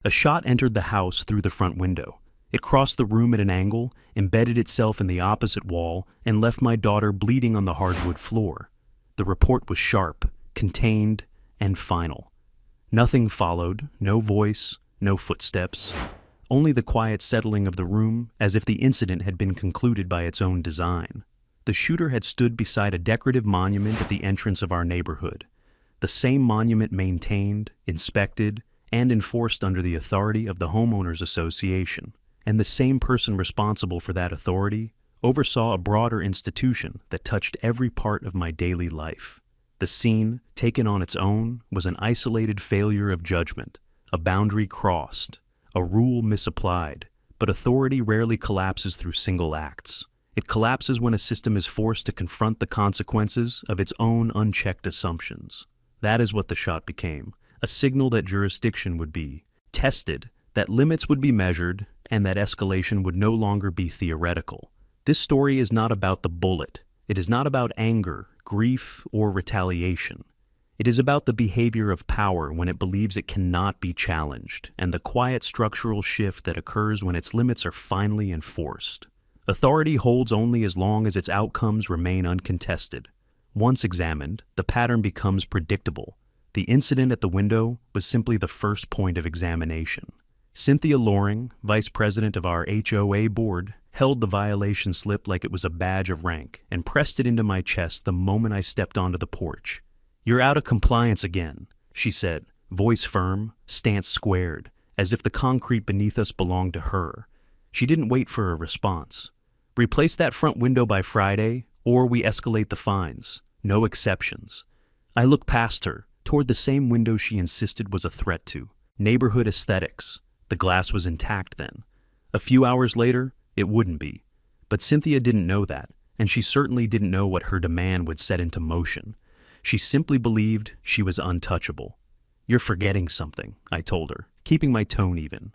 A shot entered the house through the front window. It crossed the room at an angle, embedded itself in the opposite wall, and left my daughter bleeding on the hardwood floor. The report was sharp, contained, and final. Nothing followed, no voice, no footsteps. Only the quiet settling of the room, as if the incident had been concluded by its own design. The shooter had stood beside a decorative monument at the entrance of our neighborhood. The same monument maintained, inspected, and enforced under the authority of the Homeowners Association. And the same person responsible for that authority oversaw a broader institution that touched every part of my daily life. The scene, taken on its own, was an isolated failure of judgment, a boundary crossed, a rule misapplied. But authority rarely collapses through single acts. It collapses when a system is forced to confront the consequences of its own unchecked assumptions. That is what the shot became, a signal that jurisdiction would be tested, that limits would be measured, and that escalation would no longer be theoretical. This story is not about the bullet. It is not about anger, grief, or retaliation. It is about the behavior of power when it believes it cannot be challenged, and the quiet structural shift that occurs when its limits are finally enforced. Authority holds only as long as its outcomes remain uncontested. Once examined, the pattern becomes predictable. The incident at the window was simply the first point of examination. Cynthia Loring, vice president of our HOA board, held the violation slip like it was a badge of rank and pressed it into my chest the moment I stepped onto the porch. "You're out of compliance again," she said, voice firm, stance squared, as if the concrete beneath us belonged to her. She didn't wait for a response. "Replace that front window by Friday, or we escalate the fines. No exceptions." I looked past her, toward the same window she insisted was a threat to. Neighborhood aesthetics. The glass was intact then. A few hours later, it wouldn't be. But Cynthia didn't know that, and she certainly didn't know what her demand would set into motion. She simply believed she was untouchable. "You're forgetting something," I told her, keeping my tone even.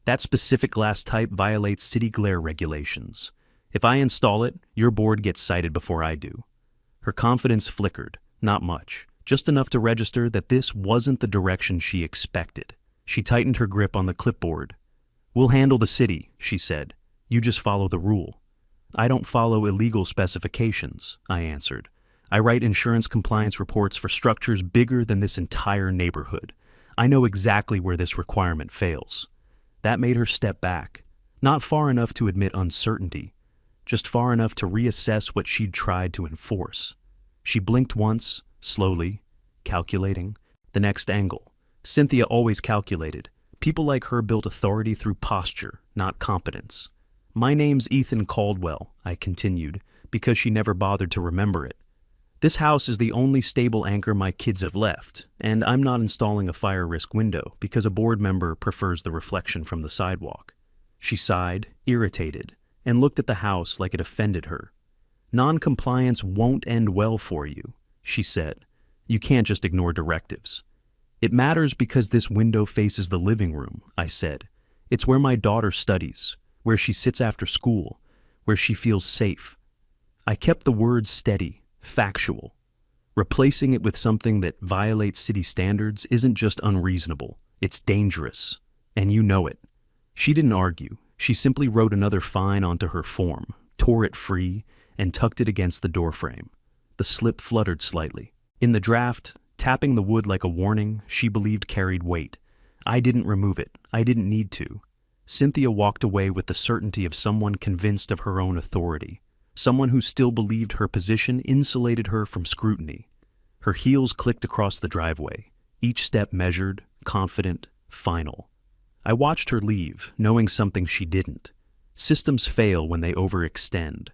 "That specific glass type violates city glare regulations. If I install it, your board gets cited before I do." Her confidence flickered, not much, just enough to register that this wasn't the direction she expected. She tightened her grip on the clipboard. "We'll handle the city," she said. "You just follow the rule." "I don't follow illegal specifications," I answered. "I write insurance compliance reports for structures bigger than this entire neighborhood. I know exactly where this requirement fails." That made her step back, not far enough to admit uncertainty, just far enough to reassess what she'd tried to enforce. She blinked once, slowly, calculating. The next angle. Cynthia always calculated. People like her built authority through posture, not competence. "My name's Ethan Caldwell," I continued, because she never bothered to remember it. "This house is the only stable anchor my kids have left, and I'm not installing a fire risk window because a board member prefers the reflection from the sidewalk." She sighed, irritated, and looked at the house like it offended her. "Non-compliance won't end well for you," she said. "You can't just ignore directives." "It matters because this window faces the living room," I said. "It's where my daughter studies, where she sits after school, where she feels safe." I kept the words steady, factual. Replacing it with something that violates city standards isn't just unreasonable, it's dangerous. And you know it. She didn't argue. She simply wrote another fine onto her form, tore it free, and tucked it against the doorframe. The slip fluttered slightly. In the draft, tapping the wood like a warning, she believed carried weight. I didn't remove it. I didn't need to. Cynthia walked away with the certainty of someone convinced of her own authority, someone who still believed her position insulated her from scrutiny. Her heels clicked across the driveway, each step measured, confident, final. I watched her leave, knowing something she didn't. Systems fail when they overextend.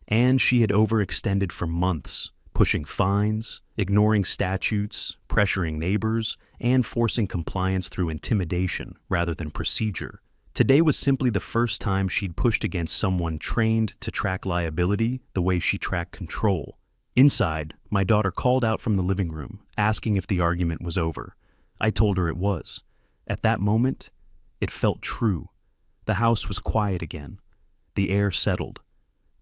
And she had overextended for months, pushing fines, ignoring statutes, pressuring neighbors, and forcing compliance through intimidation rather than procedure. Today was simply the first time she'd pushed against someone trained to track liability the way she tracked control. Inside, my daughter called out from the living room, asking if the argument was over. I told her it was. At that moment, it felt true. The house was quiet again. The air settled.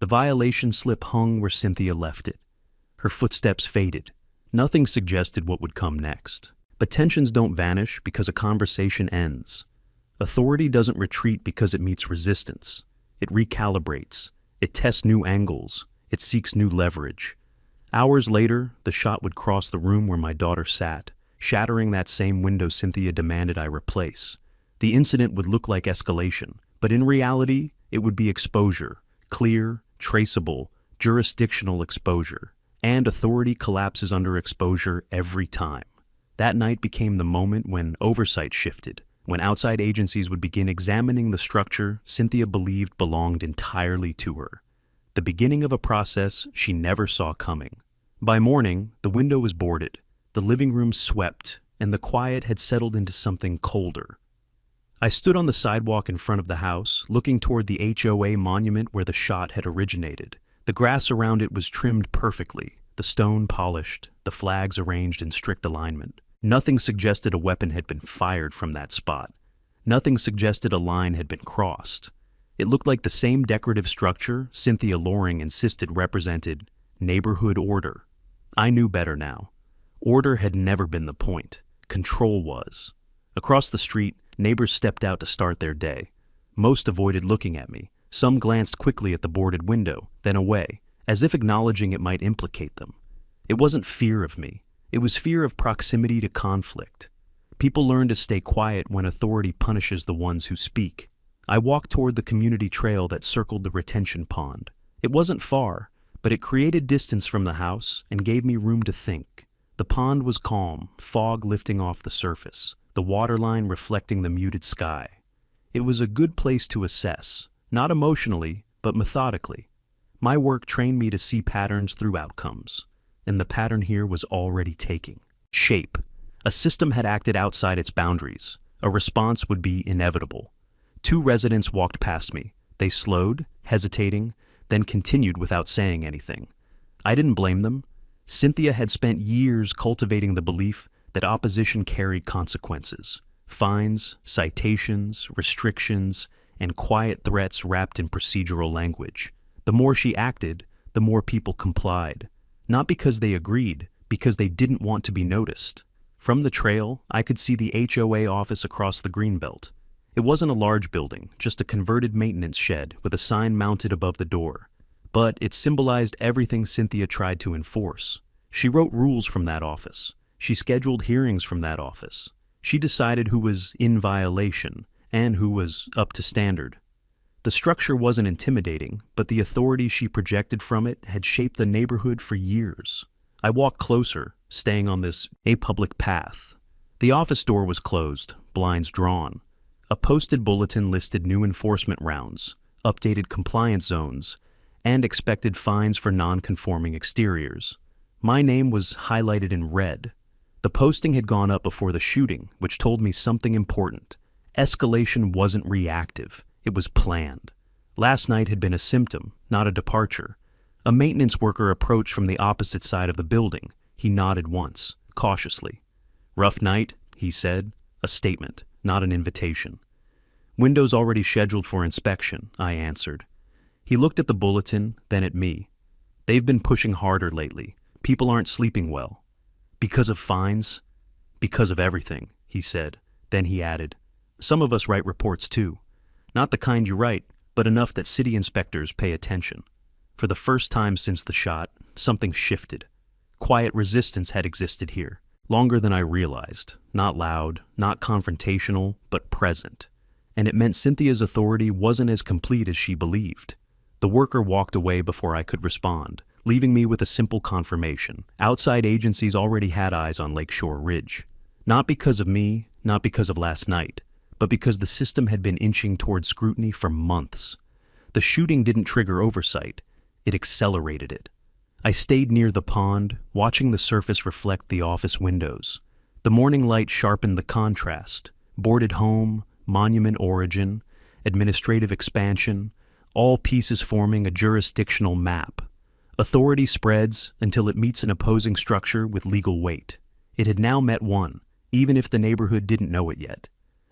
The violation slip hung where Cynthia left it. Her footsteps faded. Nothing suggested what would come next. But tensions don't vanish because a conversation ends. Authority doesn't retreat because it meets resistance. It recalibrates. It tests new angles. It seeks new leverage. Hours later, the shot would cross the room where my daughter sat, shattering that same window Cynthia demanded I replace. The incident would look like escalation, but in reality, it would be exposure, clear, traceable, jurisdictional exposure. And authority collapses under exposure every time. That night became the moment when oversight shifted, when outside agencies would begin examining the structure Cynthia believed belonged entirely to her. The beginning of a process she never saw coming. By morning, the window was boarded, the living room swept, and the quiet had settled into something colder. I stood on the sidewalk in front of the house, looking toward the HOA monument where the shot had originated. The grass around it was trimmed perfectly, the stone polished, the flags arranged in strict alignment. Nothing suggested a weapon had been fired from that spot. Nothing suggested a line had been crossed. It looked like the same decorative structure Cynthia Loring insisted represented neighborhood order. I knew better now. Order had never been the point. Control was. Across the street, neighbors stepped out to start their day. Most avoided looking at me. Some glanced quickly at the boarded window, then away, as if acknowledging it might implicate them. It wasn't fear of me. It was fear of proximity to conflict. People learn to stay quiet when authority punishes the ones who speak. I walked toward the community trail that circled the retention pond. It wasn't far, but it created distance from the house and gave me room to think. The pond was calm, fog lifting off the surface, the waterline reflecting the muted sky. It was a good place to assess, not emotionally, but methodically. My work trained me to see patterns through outcomes, and the pattern here was already taking shape. A system had acted outside its boundaries. A response would be inevitable. 2 residents walked past me. They slowed, hesitating, then continued without saying anything. I didn't blame them. Cynthia had spent years cultivating the belief that opposition carried consequences. Fines, citations, restrictions, and quiet threats wrapped in procedural language. The more she acted, the more people complied. Not because they agreed, because they didn't want to be noticed. From the trail, I could see the HOA office across the greenbelt. It wasn't a large building, just a converted maintenance shed with a sign mounted above the door. But it symbolized everything Cynthia tried to enforce. She wrote rules from that office. She scheduled hearings from that office. She decided who was in violation and who was up to standard. The structure wasn't intimidating, but the authority she projected from it had shaped the neighborhood for years. I walked closer, staying on this apublic path. The office door was closed, blinds drawn. A posted bulletin listed new enforcement rounds, updated compliance zones, and expected fines for non-conforming exteriors. My name was highlighted in red. The posting had gone up before the shooting, which told me something important. Escalation wasn't reactive, it was planned. Last night had been a symptom, not a departure. A maintenance worker approached from the opposite side of the building. He nodded once, cautiously. "Rough night," he said, a statement, not an invitation. "Windows already scheduled for inspection," I answered. He looked at the bulletin, then at me. "They've been pushing harder lately. People aren't sleeping well." "Because of fines?" "Because of everything," he said. Then he added, "Some of us write reports too. Not the kind you write, but enough that city inspectors pay attention." For the first time since the shot, something shifted. Quiet resistance had existed here, longer than I realized. Not loud, not confrontational, but present. And it meant Cynthia's authority wasn't as complete as she believed. The worker walked away before I could respond, leaving me with a simple confirmation. Outside agencies already had eyes on Lakeshore Ridge. Not because of me, not because of last night, but because the system had been inching toward scrutiny for months. The shooting didn't trigger oversight. It accelerated it. I stayed near the pond, watching the surface reflect the office windows. The morning light sharpened the contrast. Boarded home, monument origin, administrative expansion, all pieces forming a jurisdictional map. Authority spreads until it meets an opposing structure with legal weight. It had now met one, even if the neighborhood didn't know it yet.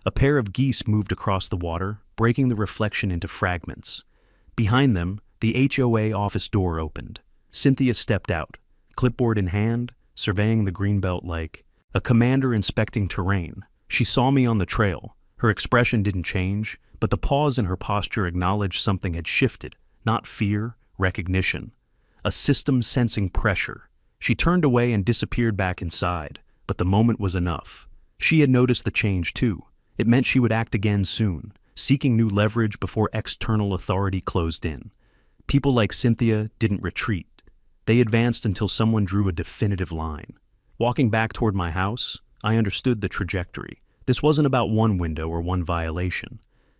A pair of geese moved across the water, breaking the reflection into fragments. Behind them, the HOA office door opened. Cynthia stepped out, clipboard in hand, surveying the greenbelt like a commander inspecting terrain. She saw me on the trail, Her expression didn't change, but the pause in her posture acknowledged something had shifted, not fear, recognition. A system sensing pressure. She turned away and disappeared back inside, but the moment was enough. She had noticed the change too. It meant she would act again soon, seeking new leverage before external authority closed in. People like Cynthia didn't retreat. They advanced until someone drew a definitive line. Walking back toward my house, I understood the trajectory. This wasn't about one window or one violation.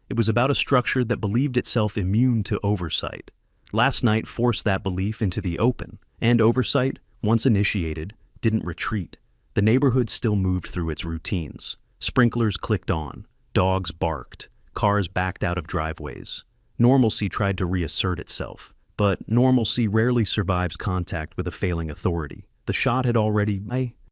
It was about a structure that believed itself immune to oversight. Last night forced that belief into the open, and oversight, once initiated, didn't retreat. The neighborhood still moved through its routines. Sprinklers clicked on, dogs barked, cars backed out of driveways. Normalcy tried to reassert itself, but normalcy rarely survives contact with a failing authority. The shot had already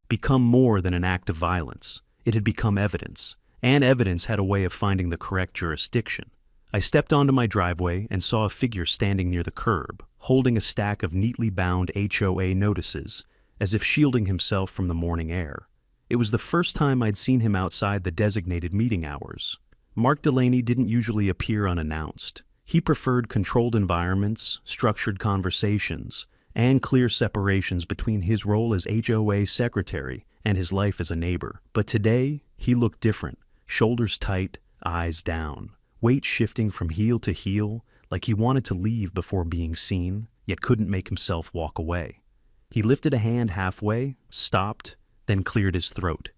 become more than an act of violence. It had become evidence, and evidence had a way of finding the correct jurisdiction. I stepped onto my driveway and saw a figure standing near the curb, holding a stack of neatly bound HOA notices, as if shielding himself from the morning air. It was the first time I'd seen him outside the designated meeting hours. Mark Delaney didn't usually appear unannounced. He preferred controlled environments, structured conversations, and clear separations between his role as HOA secretary and his life as a neighbor. But today, he looked different, shoulders tight, eyes down, weight shifting from heel to heel, like he wanted to leave before being seen, yet couldn't make himself walk away. He lifted a hand halfway, stopped, then cleared his throat.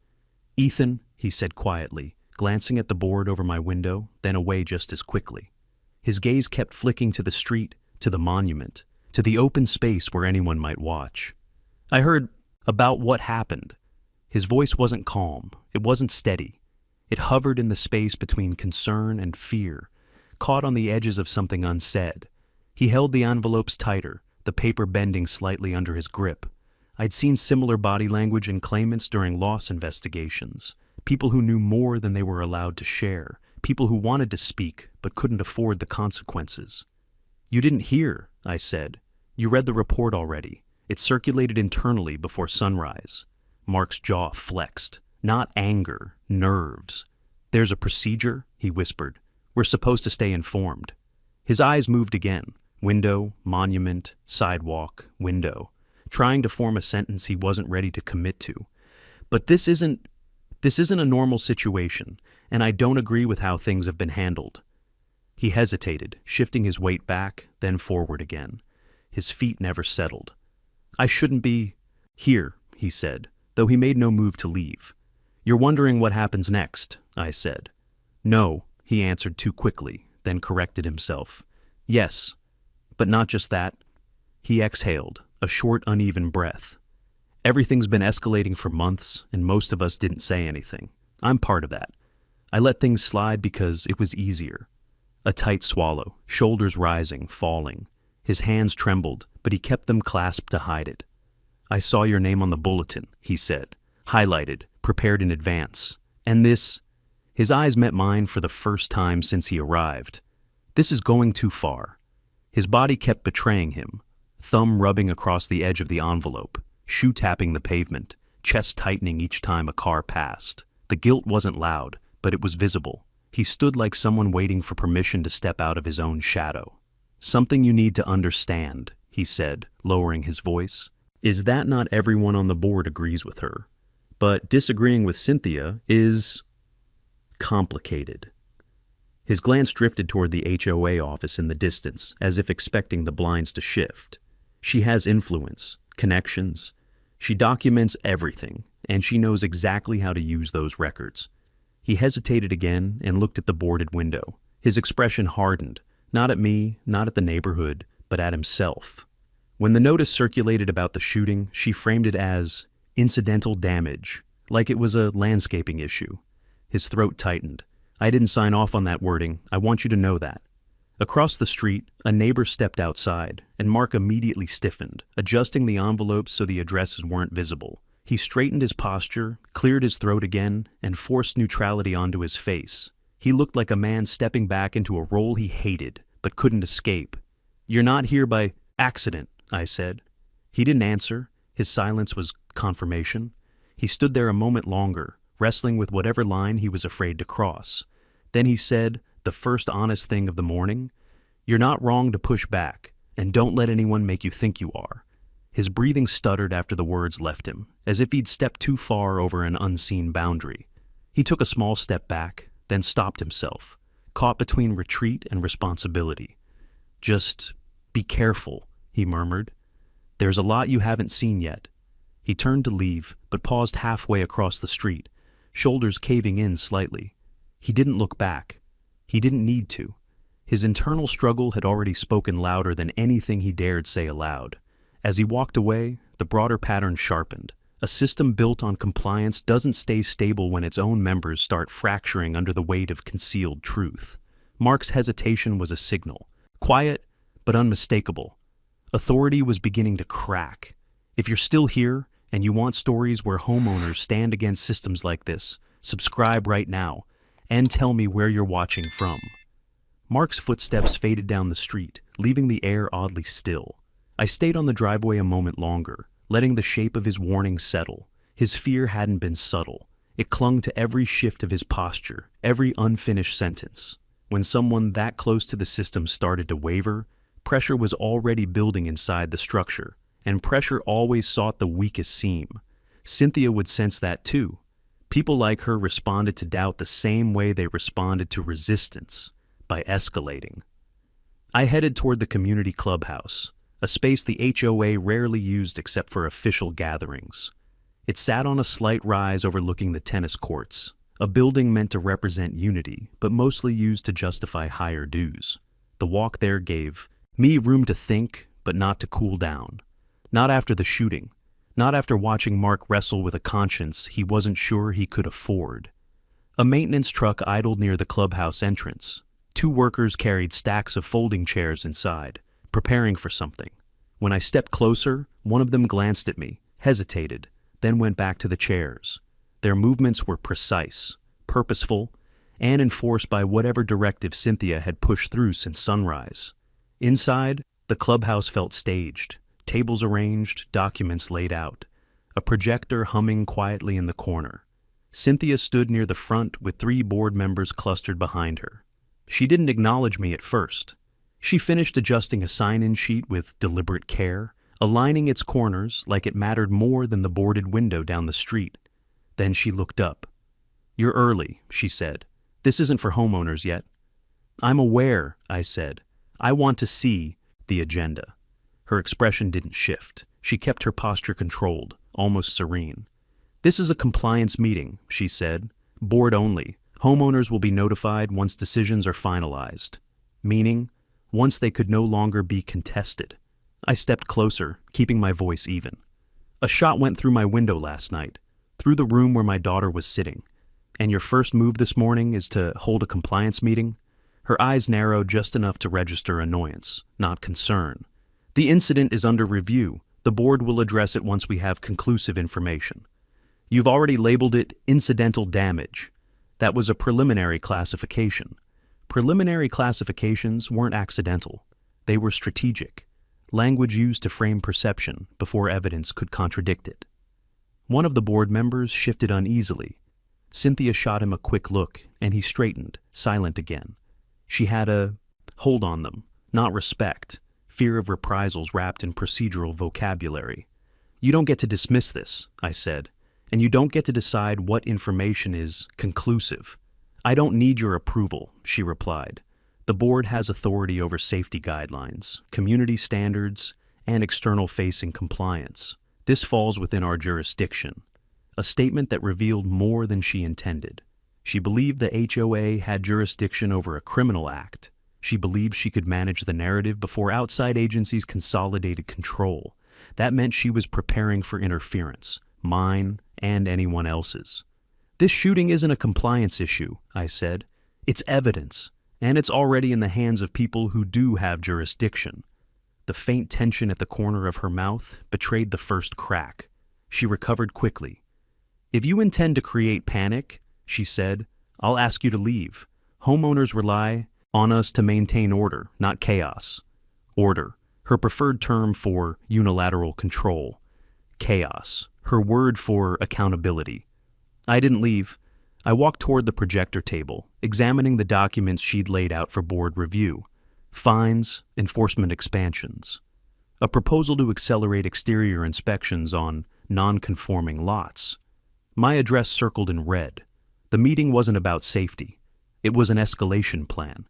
"Ethan," he said quietly, glancing at the board over my window, then away just as quickly. His gaze kept flicking to the street, to the monument, to the open space where anyone might watch. "I heard about what happened." His voice wasn't calm, it wasn't steady. It hovered in the space between concern and fear, caught on the edges of something unsaid. He held the envelopes tighter, the paper bending slightly under his grip. I'd seen similar body language in claimants during loss investigations, people who knew more than they were allowed to share, people who wanted to speak but couldn't afford the consequences. "You didn't hear," I said. "You read the report already. It circulated internally before sunrise." Mark's jaw flexed. Not anger, nerves. "There's a procedure," he whispered. "We're supposed to stay informed." His eyes moved again. Window, monument, sidewalk, window, trying to form a sentence he wasn't ready to commit to. "But this isn't a normal situation, and I don't agree with how things have been handled." He hesitated, shifting his weight back, then forward again. His feet never settled. "I shouldn't be here," he said, though he made no move to leave. "You're wondering what happens next," I said. "No," he answered too quickly, then corrected himself. "Yes, but not just that." He exhaled, a short, uneven breath. "Everything's been escalating for months, and most of us didn't say anything. I'm part of that. I let things slide because it was easier." A tight swallow, shoulders rising, falling. His hands trembled, but he kept them clasped to hide it. "I saw your name on the bulletin," he said, highlighted, prepared in advance. "And this—" His eyes met mine for the first time since he arrived. "This is going too far." His body kept betraying him, thumb rubbing across the edge of the envelope, shoe tapping the pavement, chest tightening each time a car passed. The guilt wasn't loud, but it was visible. He stood like someone waiting for permission to step out of his own shadow. "Something you need to understand," he said, lowering his voice, "is that not everyone on the board agrees with her. But disagreeing with Cynthia is complicated." His glance drifted toward the HOA office in the distance, as if expecting the blinds to shift. "She has influence, connections. She documents everything, and she knows exactly how to use those records." He hesitated again and looked at the boarded window. His expression hardened, not at me, not at the neighborhood, but at himself. When the notice circulated about the shooting, she framed it as incidental damage, like it was a landscaping issue. His throat tightened. "I didn't sign off on that wording. I want you to know that." Across the street, a neighbor stepped outside, and Mark immediately stiffened, adjusting the envelopes so the addresses weren't visible. He straightened his posture, cleared his throat again, and forced neutrality onto his face. He looked like a man stepping back into a role he hated, but couldn't escape. "You're not here by accident," I said. He didn't answer. His silence was confirmation. He stood there a moment longer, wrestling with whatever line he was afraid to cross. Then he said, the first honest thing of the morning, "You're not wrong to push back, and don't let anyone make you think you are." His breathing stuttered after the words left him, as if he'd stepped too far over an unseen boundary. He took a small step back, then stopped himself, caught between retreat and responsibility. "Just be careful," he murmured. "There's a lot you haven't seen yet." He turned to leave, but paused halfway across the street, shoulders caving in slightly. He didn't look back. He didn't need to. His internal struggle had already spoken louder than anything he dared say aloud. As he walked away, the broader pattern sharpened. A system built on compliance doesn't stay stable when its own members start fracturing under the weight of concealed truth. Mark's hesitation was a signal. Quiet, but unmistakable. Authority was beginning to crack. If you're still here, and you want stories where homeowners stand against systems like this, subscribe right now, and tell me where you're watching from. Mark's footsteps faded down the street, leaving the air oddly still. I stayed on the driveway a moment longer, letting the shape of his warning settle. His fear hadn't been subtle. It clung to every shift of his posture, every unfinished sentence. When someone that close to the system started to waver, pressure was already building inside the structure, and pressure always sought the weakest seam. Cynthia would sense that too. People like her responded to doubt the same way they responded to resistance, by escalating. I headed toward the community clubhouse, a space the HOA rarely used except for official gatherings. It sat on a slight rise overlooking the tennis courts, a building meant to represent unity, but mostly used to justify higher dues. The walk there gave me room to think, but not to cool down. Not after the shooting. Not after watching Mark wrestle with a conscience he wasn't sure he could afford. A maintenance truck idled near the clubhouse entrance. 2 workers carried stacks of folding chairs inside, preparing for something. When I stepped closer, one of them glanced at me, hesitated, then went back to the chairs. Their movements were precise, purposeful, and enforced by whatever directive Cynthia had pushed through since sunrise. Inside, the clubhouse felt staged. Tables arranged, documents laid out, a projector humming quietly in the corner. Cynthia stood near the front with 3 board members clustered behind her. She didn't acknowledge me at first. She finished adjusting a sign-in sheet with deliberate care, aligning its corners like it mattered more than the boarded window down the street. Then she looked up. "You're early," she said. "This isn't for homeowners yet." "I'm aware," I said. "I want to see the agenda." Her expression didn't shift. She kept her posture controlled, almost serene. "This is a compliance meeting," she said. "Board only. Homeowners will be notified once decisions are finalized." Meaning, once they could no longer be contested. I stepped closer, keeping my voice even. "A shot went through my window last night, through the room where my daughter was sitting. And your first move this morning is to hold a compliance meeting?" Her eyes narrowed just enough to register annoyance, not concern. "The incident is under review. The board will address it once we have conclusive information. You've already labeled it incidental damage. That was a preliminary classification. Preliminary classifications weren't accidental. They were strategic. Language used to frame perception before evidence could contradict it." One of the board members shifted uneasily. Cynthia shot him a quick look, and he straightened, silent again. She had a hold on them, not respect. Fear of reprisals wrapped in procedural vocabulary. "You don't get to dismiss this," I said, "and you don't get to decide what information is conclusive." "I don't need your approval," she replied. "The board has authority over safety guidelines, community standards, and external-facing compliance. This falls within our jurisdiction." A statement that revealed more than she intended. She believed the HOA had jurisdiction over a criminal act. She believed she could manage the narrative before outside agencies consolidated control. That meant she was preparing for interference, mine and anyone else's. "This shooting isn't a compliance issue," I said. "It's evidence, and it's already in the hands of people who do have jurisdiction." The faint tension at the corner of her mouth betrayed the first crack. She recovered quickly. "If you intend to create panic," she said, "I'll ask you to leave. Homeowners rely on us to maintain order, not chaos." Order, her preferred term for unilateral control. Chaos, her word for accountability. I didn't leave. I walked toward the projector table, examining the documents she'd laid out for board review. Fines, enforcement expansions. A proposal to accelerate exterior inspections on non-conforming lots. My address circled in red. The meeting wasn't about safety. It was an escalation plan.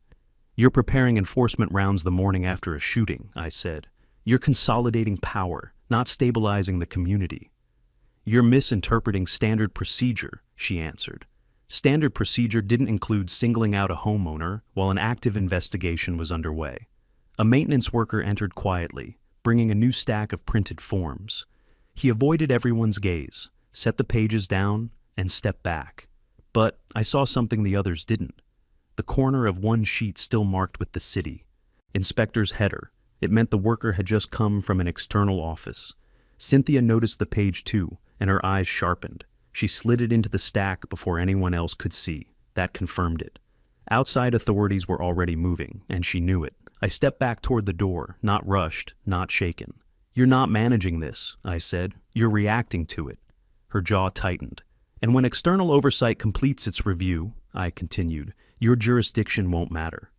You're preparing enforcement rounds the morning after a shooting, I said. You're consolidating power, not stabilizing the community. You're misinterpreting standard procedure, she answered. Standard procedure didn't include singling out a homeowner while an active investigation was underway. A maintenance worker entered quietly, bringing a new stack of printed forms. He avoided everyone's gaze, set the pages down, and stepped back. But I saw something the others didn't. The corner of one sheet still marked with the city. Inspector's header. It meant the worker had just come from an external office. Cynthia noticed the page too, and her eyes sharpened. She slid it into the stack before anyone else could see. That confirmed it. Outside authorities were already moving, and she knew it. I stepped back toward the door, not rushed, not shaken. You're not managing this, I said. You're reacting to it. Her jaw tightened. And when external oversight completes its review, I continued, your jurisdiction won't matter.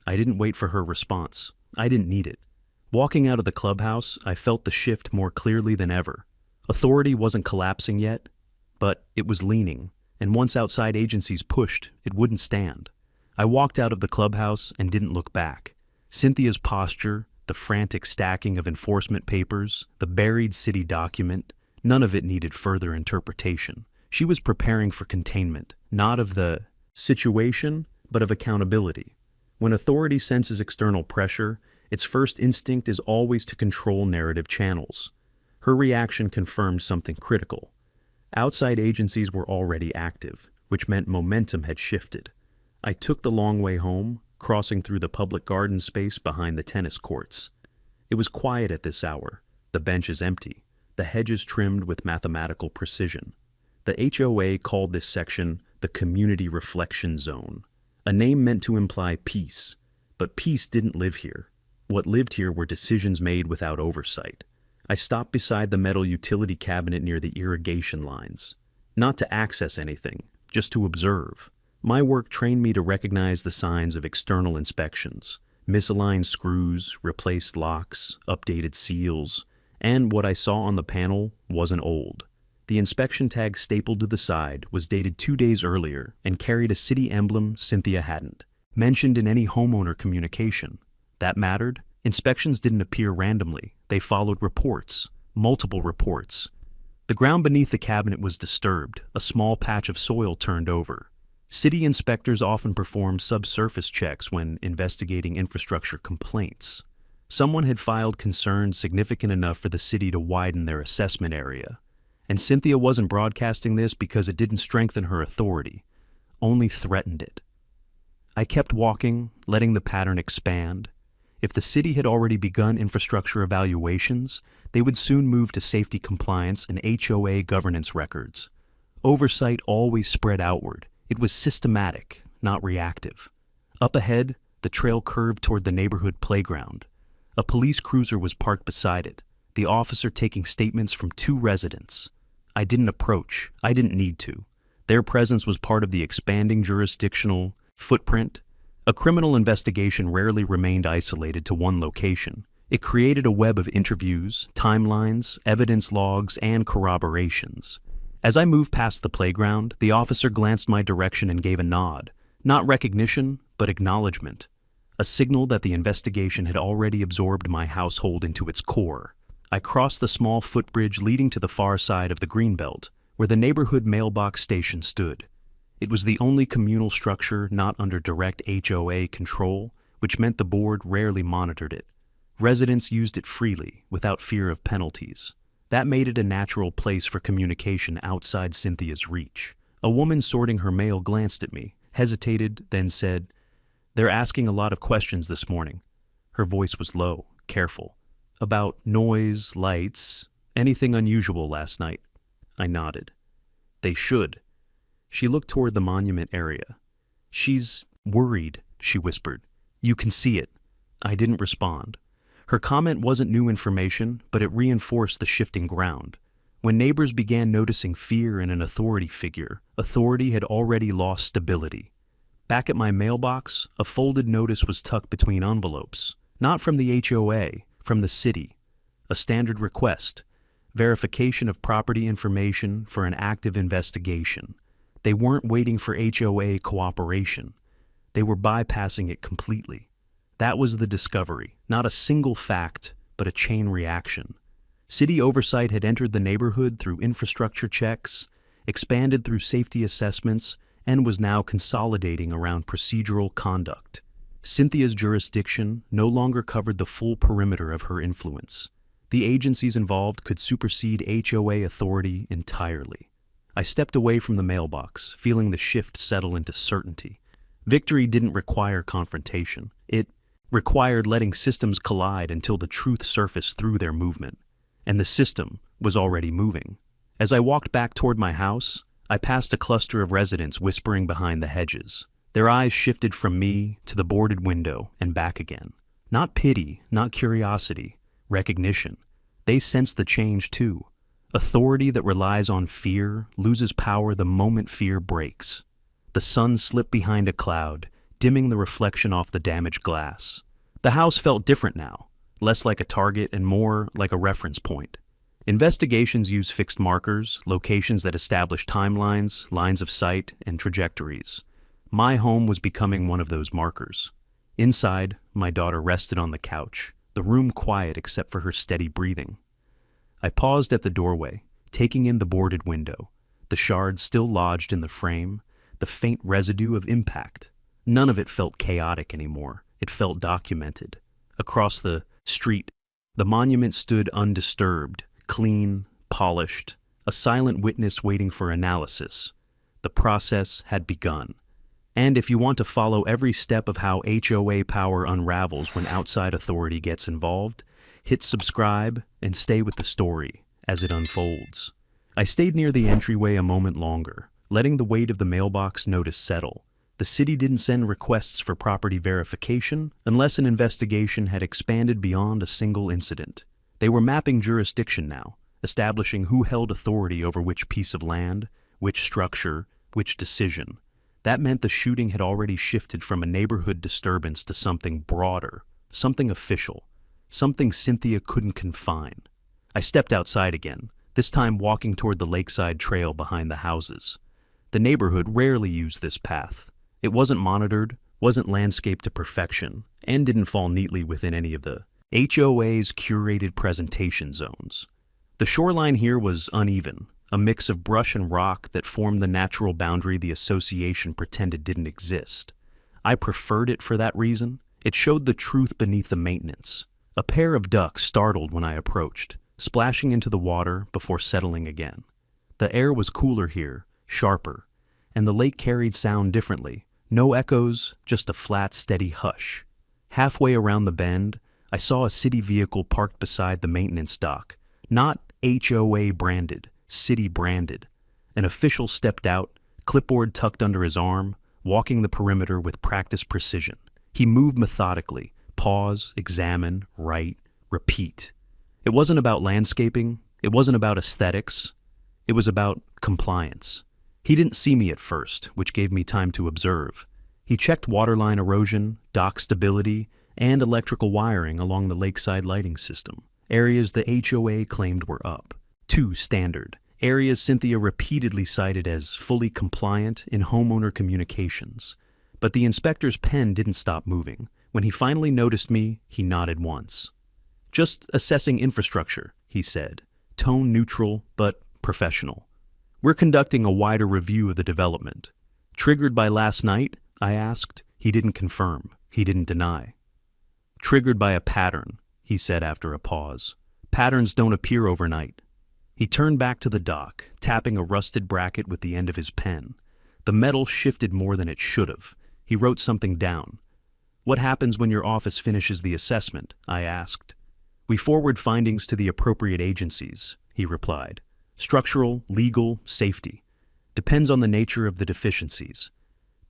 I didn't wait for her response. I didn't need it. Walking out of the clubhouse, I felt the shift more clearly than ever. Authority wasn't collapsing yet, but it was leaning, and once outside agencies pushed, it wouldn't stand. I walked out of the clubhouse and didn't look back. Cynthia's posture, the frantic stacking of enforcement papers, the buried city document, none of it needed further interpretation. She was preparing for containment, not of the situation, but of accountability. When authority senses external pressure, its first instinct is always to control narrative channels. Her reaction confirmed something critical. Outside agencies were already active, which meant momentum had shifted. I took the long way home, crossing through the public garden space behind the tennis courts. It was quiet at this hour, the benches empty, the hedges trimmed with mathematical precision. The HOA called this section the Community Reflection Zone, a name meant to imply peace, but peace didn't live here. What lived here were decisions made without oversight. I stopped beside the metal utility cabinet near the irrigation lines, not to access anything, just to observe. My work trained me to recognize the signs of external inspections, misaligned screws, replaced locks, updated seals, and what I saw on the panel wasn't old. The inspection tag stapled to the side was dated 2 days earlier and carried a city emblem Cynthia hadn't, mentioned in any homeowner communication. That mattered. Inspections didn't appear randomly. They followed reports, multiple reports. The ground beneath the cabinet was disturbed, a small patch of soil turned over. City inspectors often perform subsurface checks when investigating infrastructure complaints. Someone had filed concerns significant enough for the city to widen their assessment area. And Cynthia wasn't broadcasting this because it didn't strengthen her authority, only threatened it. I kept walking, letting the pattern expand. If the city had already begun infrastructure evaluations, they would soon move to safety compliance and HOA governance records. Oversight always spread outward. It was systematic, not reactive. Up ahead, the trail curved toward the neighborhood playground. A police cruiser was parked beside it, the officer taking statements from 2 residents. I didn't approach. I didn't need to. Their presence was part of the expanding jurisdictional footprint. A criminal investigation rarely remained isolated to one location. It created a web of interviews, timelines, evidence logs, and corroborations. As I moved past the playground, the officer glanced my direction and gave a nod. Not recognition, but acknowledgement. A signal that the investigation had already absorbed my household into its core. I crossed the small footbridge leading to the far side of the greenbelt, where the neighborhood mailbox station stood. It was the only communal structure not under direct HOA control, which meant the board rarely monitored it. Residents used it freely, without fear of penalties. That made it a natural place for communication outside Cynthia's reach. A woman sorting her mail glanced at me, hesitated, then said, "They're asking a lot of questions this morning." Her voice was low, careful. "About noise, lights, anything unusual last night." I nodded. "They should." She looked toward the monument area. "She's worried," she whispered. "You can see it." I didn't respond. Her comment wasn't new information, but it reinforced the shifting ground. When neighbors began noticing fear in an authority figure, authority had already lost stability. Back at my mailbox, a folded notice was tucked between envelopes, not from the HOA, from the city. A standard request, verification of property information for an active investigation. They weren't waiting for HOA cooperation. They were bypassing it completely. That was the discovery, not a single fact, but a chain reaction. City oversight had entered the neighborhood through infrastructure checks, expanded through safety assessments, and was now consolidating around procedural conduct. Cynthia's jurisdiction no longer covered the full perimeter of her influence. The agencies involved could supersede HOA authority entirely. I stepped away from the mailbox, feeling the shift settle into certainty. Victory didn't require confrontation. It required letting systems collide until the truth surfaced through their movement. And the system was already moving. As I walked back toward my house, I passed a cluster of residents whispering behind the hedges. Their eyes shifted from me to the boarded window and back again. Not pity, not curiosity, recognition. They sensed the change too. Authority that relies on fear loses power the moment fear breaks. The sun slipped behind a cloud, dimming the reflection off the damaged glass. The house felt different now, less like a target and more like a reference point. Investigations use fixed markers, locations that establish timelines, lines of sight, and trajectories. My home was becoming one of those markers. Inside, my daughter rested on the couch, the room quiet except for her steady breathing. I paused at the doorway, taking in the boarded window, the shards still lodged in the frame, the faint residue of impact. None of it felt chaotic anymore. It felt documented. Across the street, the monument stood undisturbed, clean, polished, a silent witness waiting for analysis. The process had begun. And if you want to follow every step of how HOA power unravels when outside authority gets involved, hit subscribe and stay with the story as it unfolds. I stayed near the entryway a moment longer, letting the weight of the mailbox notice settle. The city didn't send requests for property verification unless an investigation had expanded beyond a single incident. They were mapping jurisdiction now, establishing who held authority over which piece of land, which structure, which decision. That meant the shooting had already shifted from a neighborhood disturbance to something broader, something official, something Cynthia couldn't confine. I stepped outside again, this time walking toward the lakeside trail behind the houses. The neighborhood rarely used this path. It wasn't monitored, wasn't landscaped to perfection, and didn't fall neatly within any of the HOA's curated presentation zones. The shoreline here was uneven, a mix of brush and rock that formed the natural boundary the association pretended didn't exist. I preferred it for that reason. It showed the truth beneath the maintenance. A pair of ducks startled when I approached, splashing into the water before settling again. The air was cooler here, sharper, and the lake carried sound differently. No echoes, just a flat, steady hush. Halfway around the bend, I saw a city vehicle parked beside the maintenance dock. Not HOA branded, city branded. An official stepped out, clipboard tucked under his arm, walking the perimeter with practiced precision. He moved methodically, pause, examine, write, repeat. It wasn't about landscaping, it wasn't about aesthetics, it was about compliance. He didn't see me at first, which gave me time to observe. He checked waterline erosion, dock stability, and electrical wiring along the lakeside lighting system, areas the HOA claimed were up. 2 standard, areas Cynthia repeatedly cited as fully compliant in homeowner communications. But the inspector's pen didn't stop moving. When he finally noticed me, he nodded once. "Just assessing infrastructure," he said, tone neutral but professional. "We're conducting a wider review of the development." "Triggered by last night?" I asked. He didn't confirm. He didn't deny. "Triggered by a pattern," he said after a pause. "Patterns don't appear overnight." He turned back to the dock, tapping a rusted bracket with the end of his pen. The metal shifted more than it should have. He wrote something down. "What happens when your office finishes the assessment?" I asked. "We forward findings to the appropriate agencies," he replied. "Structural, legal, safety. Depends on the nature of the deficiencies."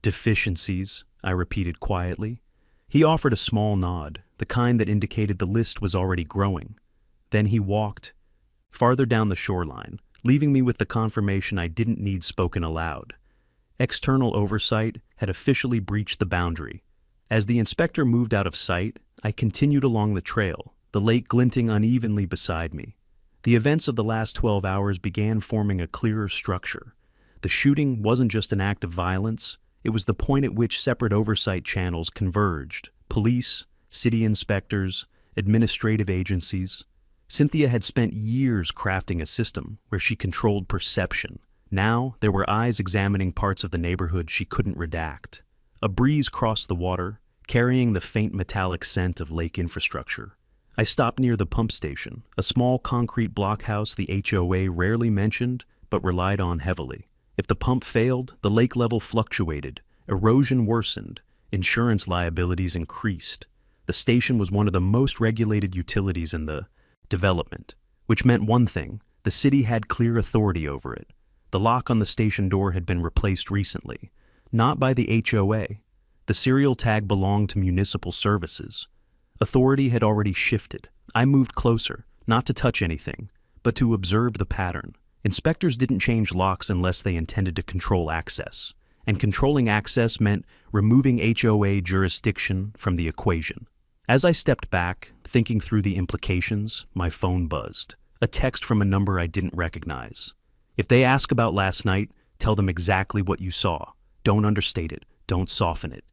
"Deficiencies," I repeated quietly. He offered a small nod, the kind that indicated the list was already growing. Then he walked farther down the shoreline, leaving me with the confirmation I didn't need spoken aloud. External oversight had officially breached the boundary. As the inspector moved out of sight, I continued along the trail, the lake glinting unevenly beside me. The events of the last 12 hours began forming a clearer structure. The shooting wasn't just an act of violence, it was the point at which separate oversight channels converged: police, city inspectors, administrative agencies. Cynthia had spent years crafting a system where she controlled perception. Now, there were eyes examining parts of the neighborhood she couldn't redact. A breeze crossed the water, carrying the faint metallic scent of lake infrastructure. I stopped near the pump station, a small concrete blockhouse the HOA rarely mentioned but relied on heavily. If the pump failed, the lake level fluctuated, erosion worsened, insurance liabilities increased. The station was one of the most regulated utilities in the development, which meant one thing: the city had clear authority over it. The lock on the station door had been replaced recently, not by the HOA. The serial tag belonged to municipal services. Authority had already shifted. I moved closer, not to touch anything, but to observe the pattern. Inspectors didn't change locks unless they intended to control access, and controlling access meant removing HOA jurisdiction from the equation. As I stepped back, thinking through the implications, my phone buzzed. A text from a number I didn't recognize. If they ask about last night, tell them exactly what you saw. Don't understate it. Don't soften it.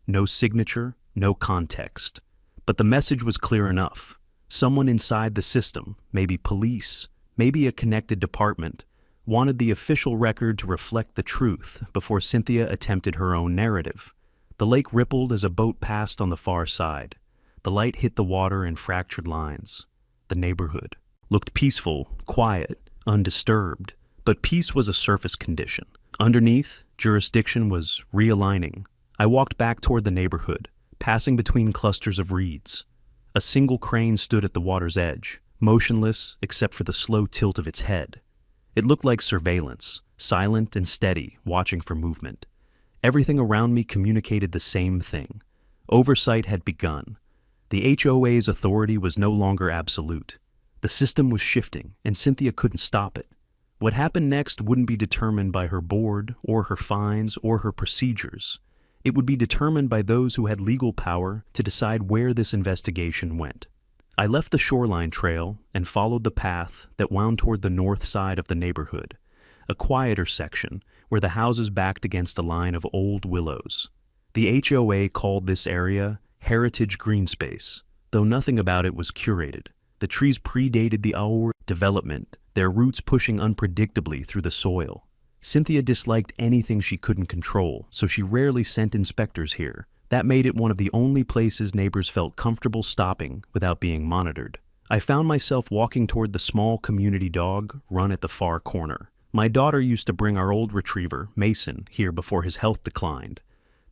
No signature, no context. But the message was clear enough. Someone inside the system, maybe police, maybe a connected department, wanted the official record to reflect the truth before Cynthia attempted her own narrative. The lake rippled as a boat passed on the far side. The light hit the water in fractured lines. The neighborhood looked peaceful, quiet, undisturbed, but peace was a surface condition. Underneath, jurisdiction was realigning. I walked back toward the neighborhood, passing between clusters of reeds. A single crane stood at the water's edge, motionless except for the slow tilt of its head. It looked like surveillance, silent and steady, watching for movement. Everything around me communicated the same thing. Oversight had begun. The HOA's authority was no longer absolute. The system was shifting, and Cynthia couldn't stop it. What happened next wouldn't be determined by her board, or her fines, or her procedures. It would be determined by those who had legal power to decide where this investigation went. I left the shoreline trail and followed the path that wound toward the north side of the neighborhood, a quieter section where the houses backed against a line of old willows. The HOA called this area Heritage Green Space, though nothing about it was curated. The trees predated the HOA development, their roots pushing unpredictably through the soil. Cynthia disliked anything she couldn't control, so she rarely sent inspectors here. That made it one of the only places neighbors felt comfortable stopping without being monitored. I found myself walking toward the small community dog run at the far corner. My daughter used to bring our old retriever, Mason, here before his health declined.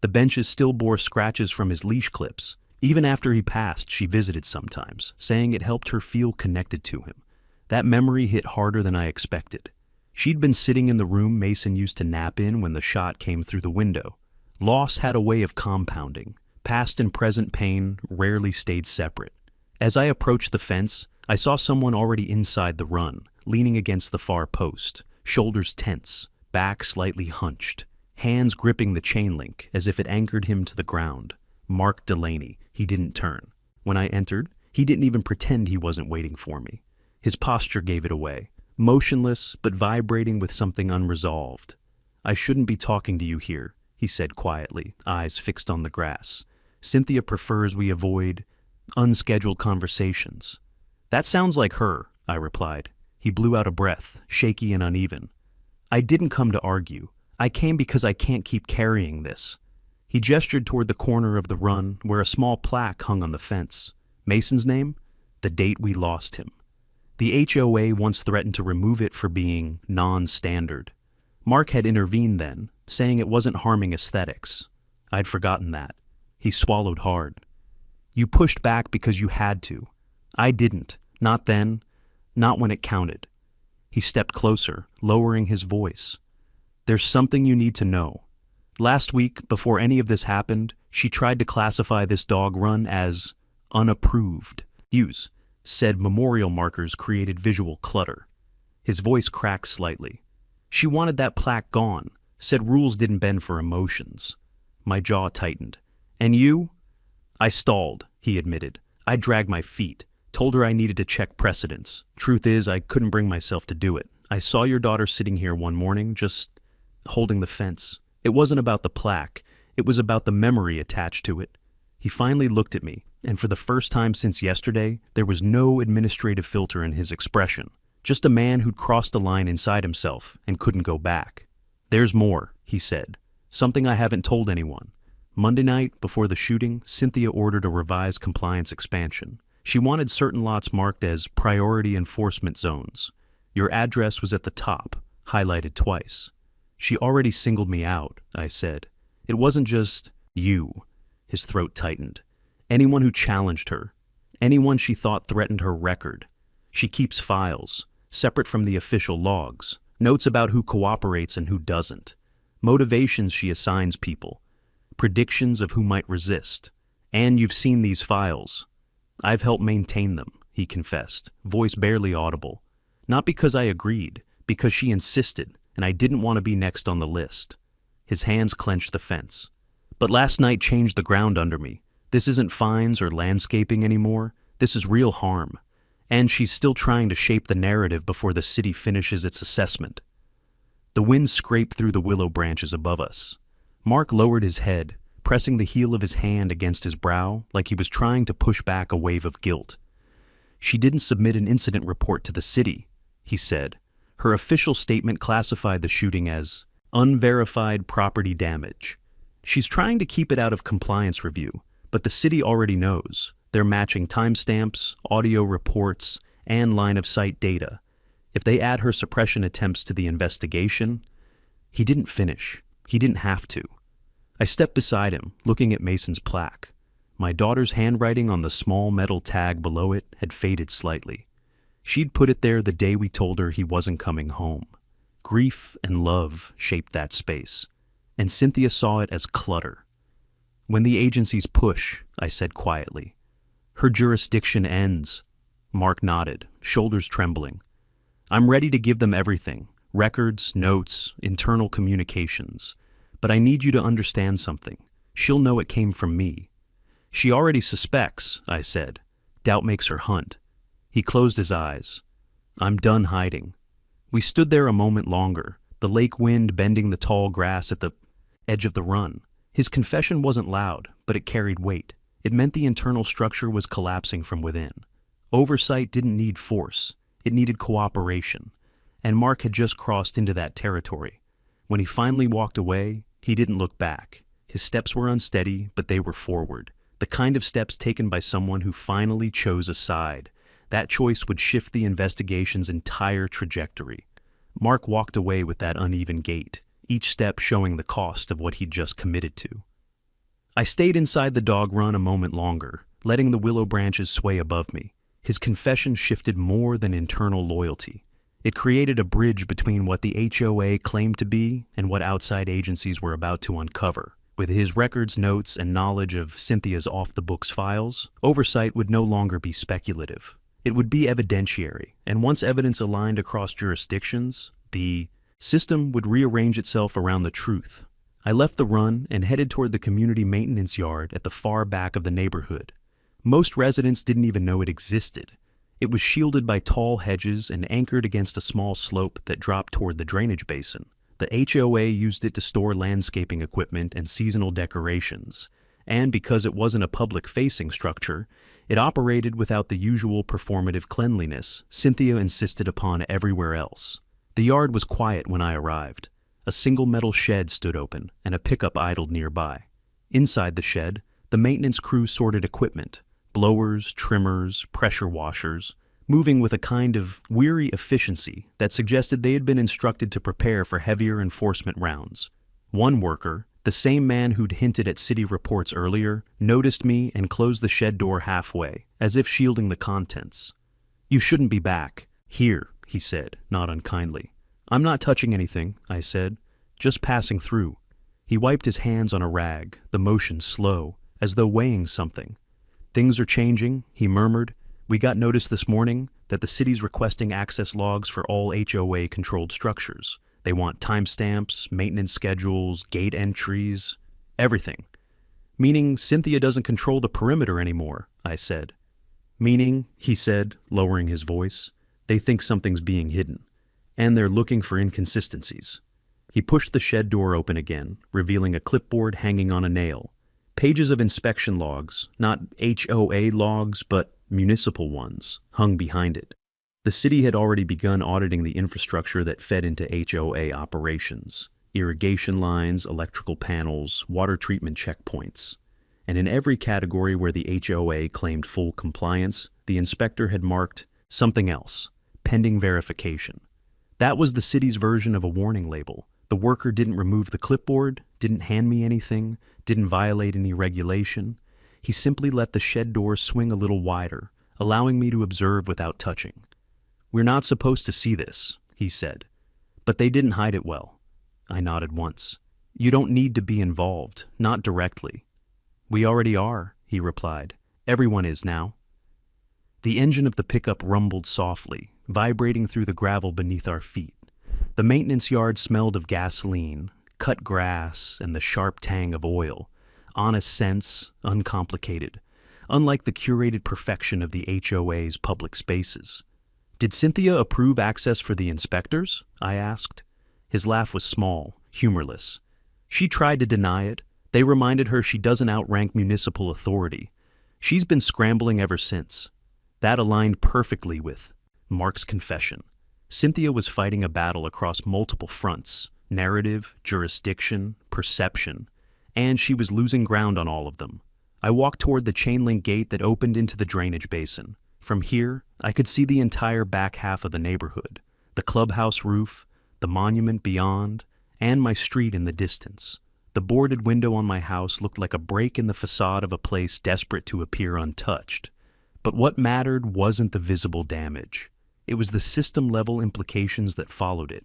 The benches still bore scratches from his leash clips. Even after he passed, she visited sometimes, saying it helped her feel connected to him. That memory hit harder than I expected. She'd been sitting in the room Mason used to nap in when the shot came through the window. Loss had a way of compounding. Past and present pain rarely stayed separate. As I approached the fence, I saw someone already inside the run, leaning against the far post, shoulders tense, back slightly hunched, hands gripping the chain link as if it anchored him to the ground. Mark Delaney. He didn't turn. When I entered, he didn't even pretend he wasn't waiting for me. His posture gave it away. Motionless, but vibrating with something unresolved. "I shouldn't be talking to you here," he said quietly, eyes fixed on the grass. "Cynthia prefers we avoid unscheduled conversations." "That sounds like her," I replied. He blew out a breath, shaky and uneven. "I didn't come to argue. I came because I can't keep carrying this." He gestured toward the corner of the run where a small plaque hung on the fence. Mason's name? The date we lost him. The HOA once threatened to remove it for being non-standard. Mark had intervened then, saying it wasn't harming aesthetics. I'd forgotten that. He swallowed hard. "You pushed back because you had to. I didn't. Not then. Not when it counted." He stepped closer, lowering his voice. "There's something you need to know. Last week, before any of this happened, she tried to classify this dog run as unapproved. Use said memorial markers created visual clutter." His voice cracked slightly. She wanted that plaque gone, said rules didn't bend for emotions. My jaw tightened. And you? I stalled, he admitted. I dragged my feet, told her I needed to check precedents. Truth is, I couldn't bring myself to do it. I saw your daughter sitting here one morning, just holding the fence. It wasn't about the plaque. It was about the memory attached to it. He finally looked at me, and for the first time since yesterday, there was no administrative filter in his expression. Just a man who'd crossed a line inside himself and couldn't go back. There's more, he said. Something I haven't told anyone. Monday night, before the shooting, Cynthia ordered a revised compliance expansion. She wanted certain lots marked as priority enforcement zones. Your address was at the top, highlighted twice. She already singled me out, I said. It wasn't just you. His throat tightened. Anyone who challenged her. Anyone she thought threatened her record. She keeps files, separate from the official logs, notes about who cooperates and who doesn't, motivations she assigns people, predictions of who might resist. And you've seen these files. I've helped maintain them, he confessed, voice barely audible. Not because I agreed, because she insisted, and I didn't want to be next on the list. His hands clenched the fence. But last night changed the ground under me. This isn't fines or landscaping anymore. This is real harm. And she's still trying to shape the narrative before the city finishes its assessment. The wind scraped through the willow branches above us. Mark lowered his head, pressing the heel of his hand against his brow like he was trying to push back a wave of guilt. She didn't submit an incident report to the city, he said. Her official statement classified the shooting as unverified property damage. She's trying to keep it out of compliance review, but the city already knows. They're matching timestamps, audio reports, and line-of-sight data. If they add her suppression attempts to the investigation... He didn't finish. He didn't have to. I stepped beside him, looking at Mason's plaque. My daughter's handwriting on the small metal tag below it had faded slightly. She'd put it there the day we told her he wasn't coming home. Grief and love shaped that space, and Cynthia saw it as clutter. When the agencies push, I said quietly, her jurisdiction ends. Mark nodded, shoulders trembling. I'm ready to give them everything, records, notes, internal communications. But I need you to understand something. She'll know it came from me. She already suspects, I said. Doubt makes her hunt. He closed his eyes. I'm done hiding. We stood there a moment longer, the lake wind bending the tall grass at the edge of the run. His confession wasn't loud, but it carried weight. It meant the internal structure was collapsing from within. Oversight didn't need force. It needed cooperation. And Mark had just crossed into that territory. When he finally walked away, he didn't look back. His steps were unsteady, but they were forward. The kind of steps taken by someone who finally chose a side. That choice would shift the investigation's entire trajectory. Mark walked away with that uneven gait, each step showing the cost of what he'd just committed to. I stayed inside the dog run a moment longer, letting the willow branches sway above me. His confession shifted more than internal loyalty. It created a bridge between what the HOA claimed to be and what outside agencies were about to uncover. With his records, notes, and knowledge of Cynthia's off-the-books files, oversight would no longer be speculative. It would be evidentiary, and once evidence aligned across jurisdictions, the system would rearrange itself around the truth. I left the run and headed toward the community maintenance yard at the far back of the neighborhood. Most residents didn't even know it existed. It was shielded by tall hedges and anchored against a small slope that dropped toward the drainage basin. The HOA used it to store landscaping equipment and seasonal decorations, and because it wasn't a public-facing structure, it operated without the usual performative cleanliness Cynthia insisted upon everywhere else. The yard was quiet when I arrived. A single metal shed stood open, and a pickup idled nearby. Inside the shed, the maintenance crew sorted equipment, blowers, trimmers, pressure washers, moving with a kind of weary efficiency that suggested they had been instructed to prepare for heavier enforcement rounds. One worker, the same man who'd hinted at city reports earlier, noticed me and closed the shed door halfway, as if shielding the contents. "You shouldn't be back. Here," he said, not unkindly. "I'm not touching anything," I said. "Just passing through." He wiped his hands on a rag, the motion slow, as though weighing something. "Things are changing," he murmured. We got notice this morning that the city's requesting access logs for all HOA-controlled structures. They want timestamps, maintenance schedules, gate entries, everything. Meaning Cynthia doesn't control the perimeter anymore, I said. Meaning, he said, lowering his voice, they think something's being hidden, and they're looking for inconsistencies. He pushed the shed door open again, revealing a clipboard hanging on a nail. Pages of inspection logs, not HOA logs, but municipal ones, hung behind it. The city had already begun auditing the infrastructure that fed into HOA operations: irrigation lines, electrical panels, water treatment checkpoints. And in every category where the HOA claimed full compliance, the inspector had marked something else, pending verification. That was the city's version of a warning label. The worker didn't remove the clipboard, didn't hand me anything, didn't violate any regulation. He simply let the shed door swing a little wider, allowing me to observe without touching. "We're not supposed to see this," he said. "But they didn't hide it well." I nodded once. "You don't need to be involved, not directly." "We already are," he replied. "Everyone is now." The engine of the pickup rumbled softly, vibrating through the gravel beneath our feet. The maintenance yard smelled of gasoline, cut grass, and the sharp tang of oil. Honest sense, uncomplicated, unlike the curated perfection of the HOA's public spaces. "Did Cynthia approve access for the inspectors?" I asked. His laugh was small, humorless. "She tried to deny it. They reminded her she doesn't outrank municipal authority. She's been scrambling ever since." That aligned perfectly with Mark's confession. Cynthia was fighting a battle across multiple fronts: narrative, jurisdiction, perception, and she was losing ground on all of them. I walked toward the chain-link gate that opened into the drainage basin. From here, I could see the entire back half of the neighborhood, the clubhouse roof, the monument beyond, and my street in the distance. The boarded window on my house looked like a break in the facade of a place desperate to appear untouched. But what mattered wasn't the visible damage. It was the system-level implications that followed it.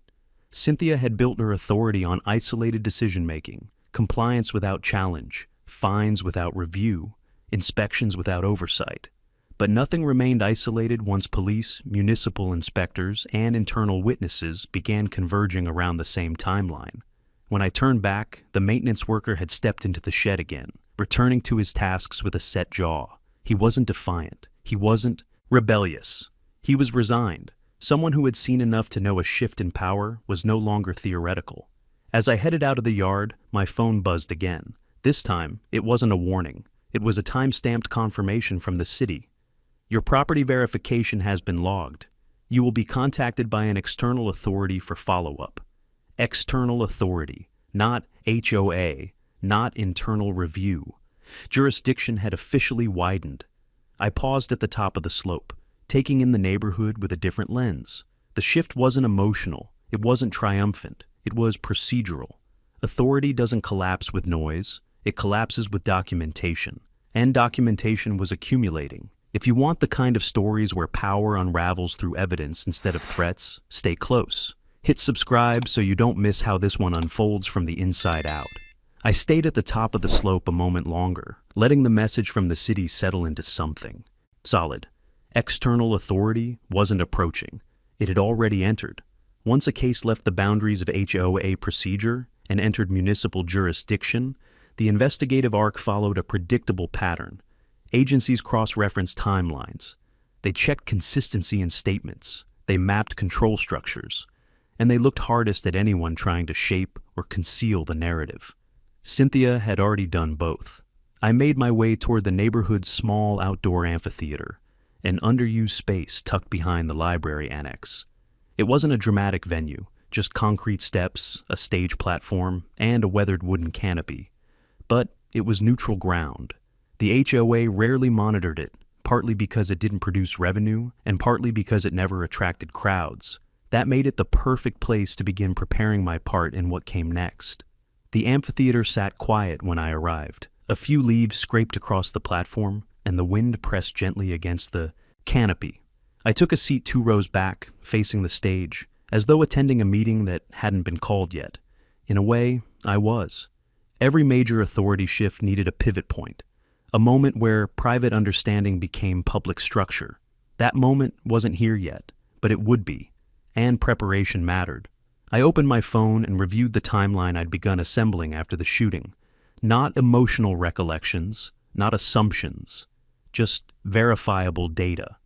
Cynthia had built her authority on isolated decision-making, compliance without challenge, fines without review, inspections without oversight. But nothing remained isolated once police, municipal inspectors, and internal witnesses began converging around the same timeline. When I turned back, the maintenance worker had stepped into the shed again, returning to his tasks with a set jaw. He wasn't defiant. He wasn't rebellious. He was resigned. Someone who had seen enough to know a shift in power was no longer theoretical. As I headed out of the yard, my phone buzzed again. This time, it wasn't a warning. It was a time-stamped confirmation from the city. "Your property verification has been logged. You will be contacted by an external authority for follow-up." External authority, not HOA, not internal review. Jurisdiction had officially widened. I paused at the top of the slope, taking in the neighborhood with a different lens. The shift wasn't emotional. It wasn't triumphant. It was procedural. Authority doesn't collapse with noise. It collapses with documentation. And documentation was accumulating. If you want the kind of stories where power unravels through evidence instead of threats, stay close. Hit subscribe so you don't miss how this one unfolds from the inside out. I stayed at the top of the slope a moment longer, letting the message from the city settle into something solid. External authority wasn't approaching. It had already entered. Once a case left the boundaries of HOA procedure and entered municipal jurisdiction, the investigative arc followed a predictable pattern. Agencies cross-referenced timelines. They checked consistency in statements. They mapped control structures. And they looked hardest at anyone trying to shape or conceal the narrative. Cynthia had already done both. I made my way toward the neighborhood's small outdoor amphitheater, an underused space tucked behind the library annex. It wasn't a dramatic venue, just concrete steps, a stage platform, and a weathered wooden canopy. But it was neutral ground. The HOA rarely monitored it, partly because it didn't produce revenue, and partly because it never attracted crowds. That made it the perfect place to begin preparing my part in what came next. The amphitheater sat quiet when I arrived. A few leaves scraped across the platform, and the wind pressed gently against the canopy. I took a seat 2 rows back, facing the stage, as though attending a meeting that hadn't been called yet. In a way, I was. Every major authority shift needed a pivot point, a moment where private understanding became public structure. That moment wasn't here yet, but it would be, and preparation mattered. I opened my phone and reviewed the timeline I'd begun assembling after the shooting. Not emotional recollections, not assumptions, just verifiable data.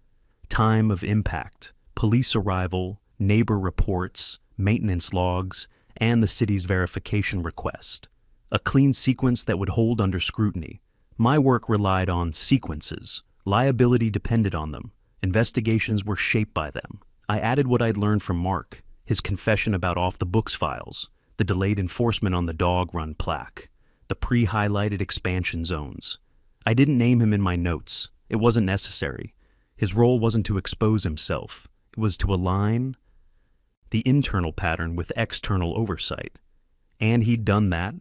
Time of impact, police arrival, neighbor reports, maintenance logs, and the city's verification request. A clean sequence that would hold under scrutiny. My work relied on sequences. Liability depended on them. Investigations were shaped by them. I added what I'd learned from Mark, his confession about off-the-books files, the delayed enforcement on the dog run plaque, the pre-highlighted expansion zones. I didn't name him in my notes. It wasn't necessary. His role wasn't to expose himself. It was to align the internal pattern with external oversight. And he'd done that.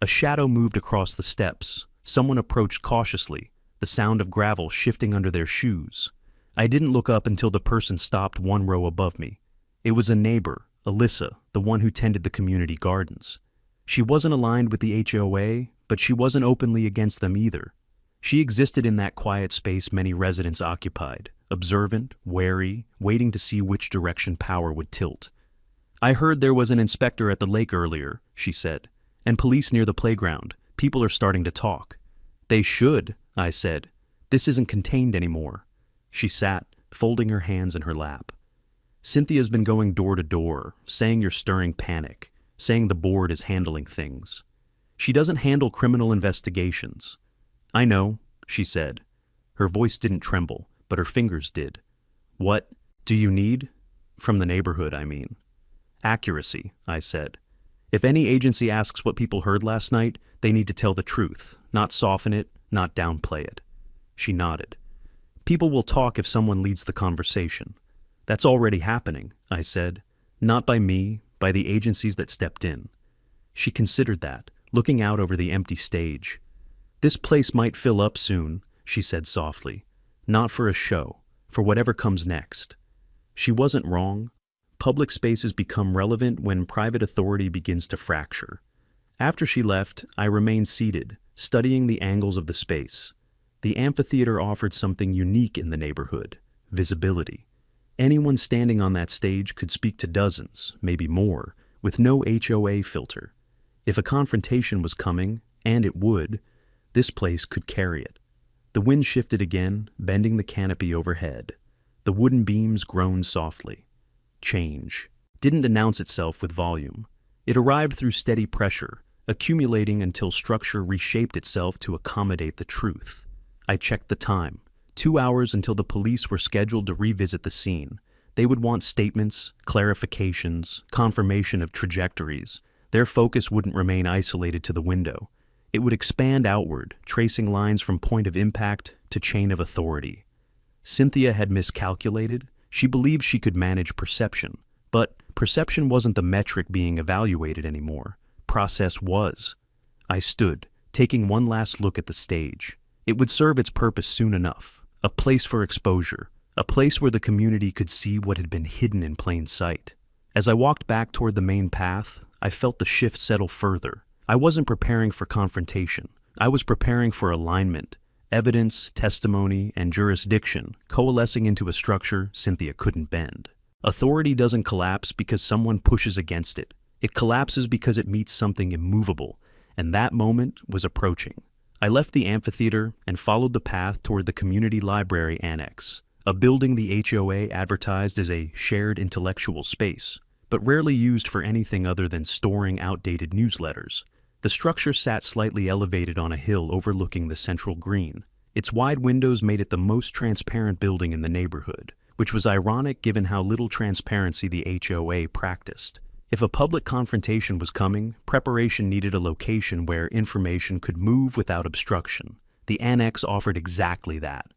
A shadow moved across the steps. Someone approached cautiously, the sound of gravel shifting under their shoes. I didn't look up until the person stopped one row above me. It was a neighbor, Alyssa, the one who tended the community gardens. She wasn't aligned with the HOA, but she wasn't openly against them either. She existed in that quiet space many residents occupied, observant, wary, waiting to see which direction power would tilt. "I heard there was an inspector at the lake earlier," she said, "and police near the playground. People are starting to talk." "They should," I said. "This isn't contained anymore." She sat, folding her hands in her lap. "Cynthia's been going door to door, saying you're stirring panic, saying the board is handling things. She doesn't handle criminal investigations." "I know," she said. Her voice didn't tremble, but her fingers did. "What do you need?" "From the neighborhood, I mean." "Accuracy," I said. "If any agency asks what people heard last night, they need to tell the truth, not soften it, not downplay it." She nodded. "People will talk if someone leads the conversation." "That's already happening," I said. "Not by me, by the agencies that stepped in." She considered that, looking out over the empty stage. "This place might fill up soon," she said softly. "Not for a show, for whatever comes next." She wasn't wrong. Public spaces become relevant when private authority begins to fracture. After she left, I remained seated, studying the angles of the space. The amphitheater offered something unique in the neighborhood: visibility. Anyone standing on that stage could speak to dozens, maybe more, with no HOA filter. If a confrontation was coming, and it would, this place could carry it. The wind shifted again, bending the canopy overhead. The wooden beams groaned softly. Change didn't announce itself with volume. It arrived through steady pressure, accumulating until structure reshaped itself to accommodate the truth. I checked the time. 2 hours until the police were scheduled to revisit the scene. They would want statements, clarifications, confirmation of trajectories. Their focus wouldn't remain isolated to the window. It would expand outward, tracing lines from point of impact to chain of authority. Cynthia had miscalculated. She believed she could manage perception. But perception wasn't the metric being evaluated anymore. Process was. I stood, taking one last look at the stage. It would serve its purpose soon enough. A place for exposure. A place where the community could see what had been hidden in plain sight. As I walked back toward the main path, I felt the shift settle further. I wasn't preparing for confrontation. I was preparing for alignment. Evidence, testimony, and jurisdiction coalescing into a structure Cynthia couldn't bend. Authority doesn't collapse because someone pushes against it. It collapses because it meets something immovable, and that moment was approaching. I left the amphitheater and followed the path toward the community library annex, a building the HOA advertised as a shared intellectual space, but rarely used for anything other than storing outdated newsletters. The structure sat slightly elevated on a hill overlooking the central green. Its wide windows made it the most transparent building in the neighborhood, which was ironic given how little transparency the HOA practiced. If a public confrontation was coming, preparation needed a location where information could move without obstruction. The annex offered exactly that.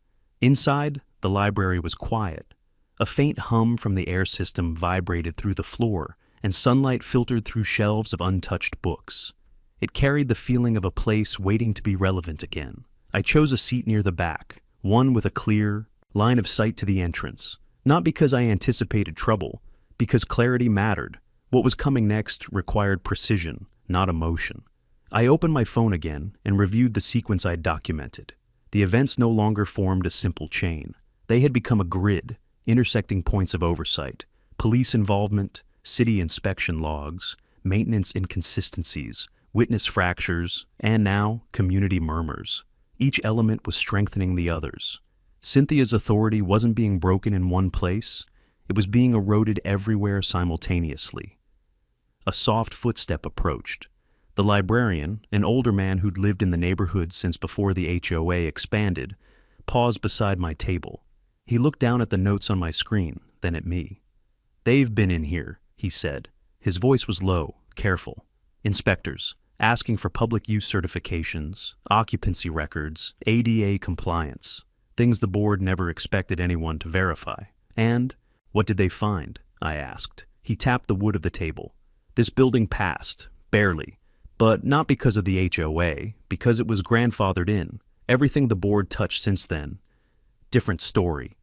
Inside, the library was quiet. A faint hum from the air system vibrated through the floor, and sunlight filtered through shelves of untouched books. It carried the feeling of a place waiting to be relevant again. I chose a seat near the back, one with a clear line of sight to the entrance. Not because I anticipated trouble, because clarity mattered. What was coming next required precision, not emotion. I opened my phone again and reviewed the sequence I'd documented. The events no longer formed a simple chain. They had become a grid, intersecting points of oversight, police involvement, city inspection logs, maintenance inconsistencies, witness fractures, and now community murmurs. Each element was strengthening the others. Cynthia's authority wasn't being broken in one place, it was being eroded everywhere simultaneously. A soft footstep approached. The librarian, an older man who'd lived in the neighborhood since before the HOA expanded, paused beside my table. He looked down at the notes on my screen, then at me. "They've been in here," he said. His voice was low, careful. "Inspectors, asking for public use certifications, occupancy records, ADA compliance, things the board never expected anyone to verify." "And what did they find?" I asked. He tapped the wood of the table. "This building passed, barely, but not because of the HOA, because it was grandfathered in. Everything the board touched since then. Different story."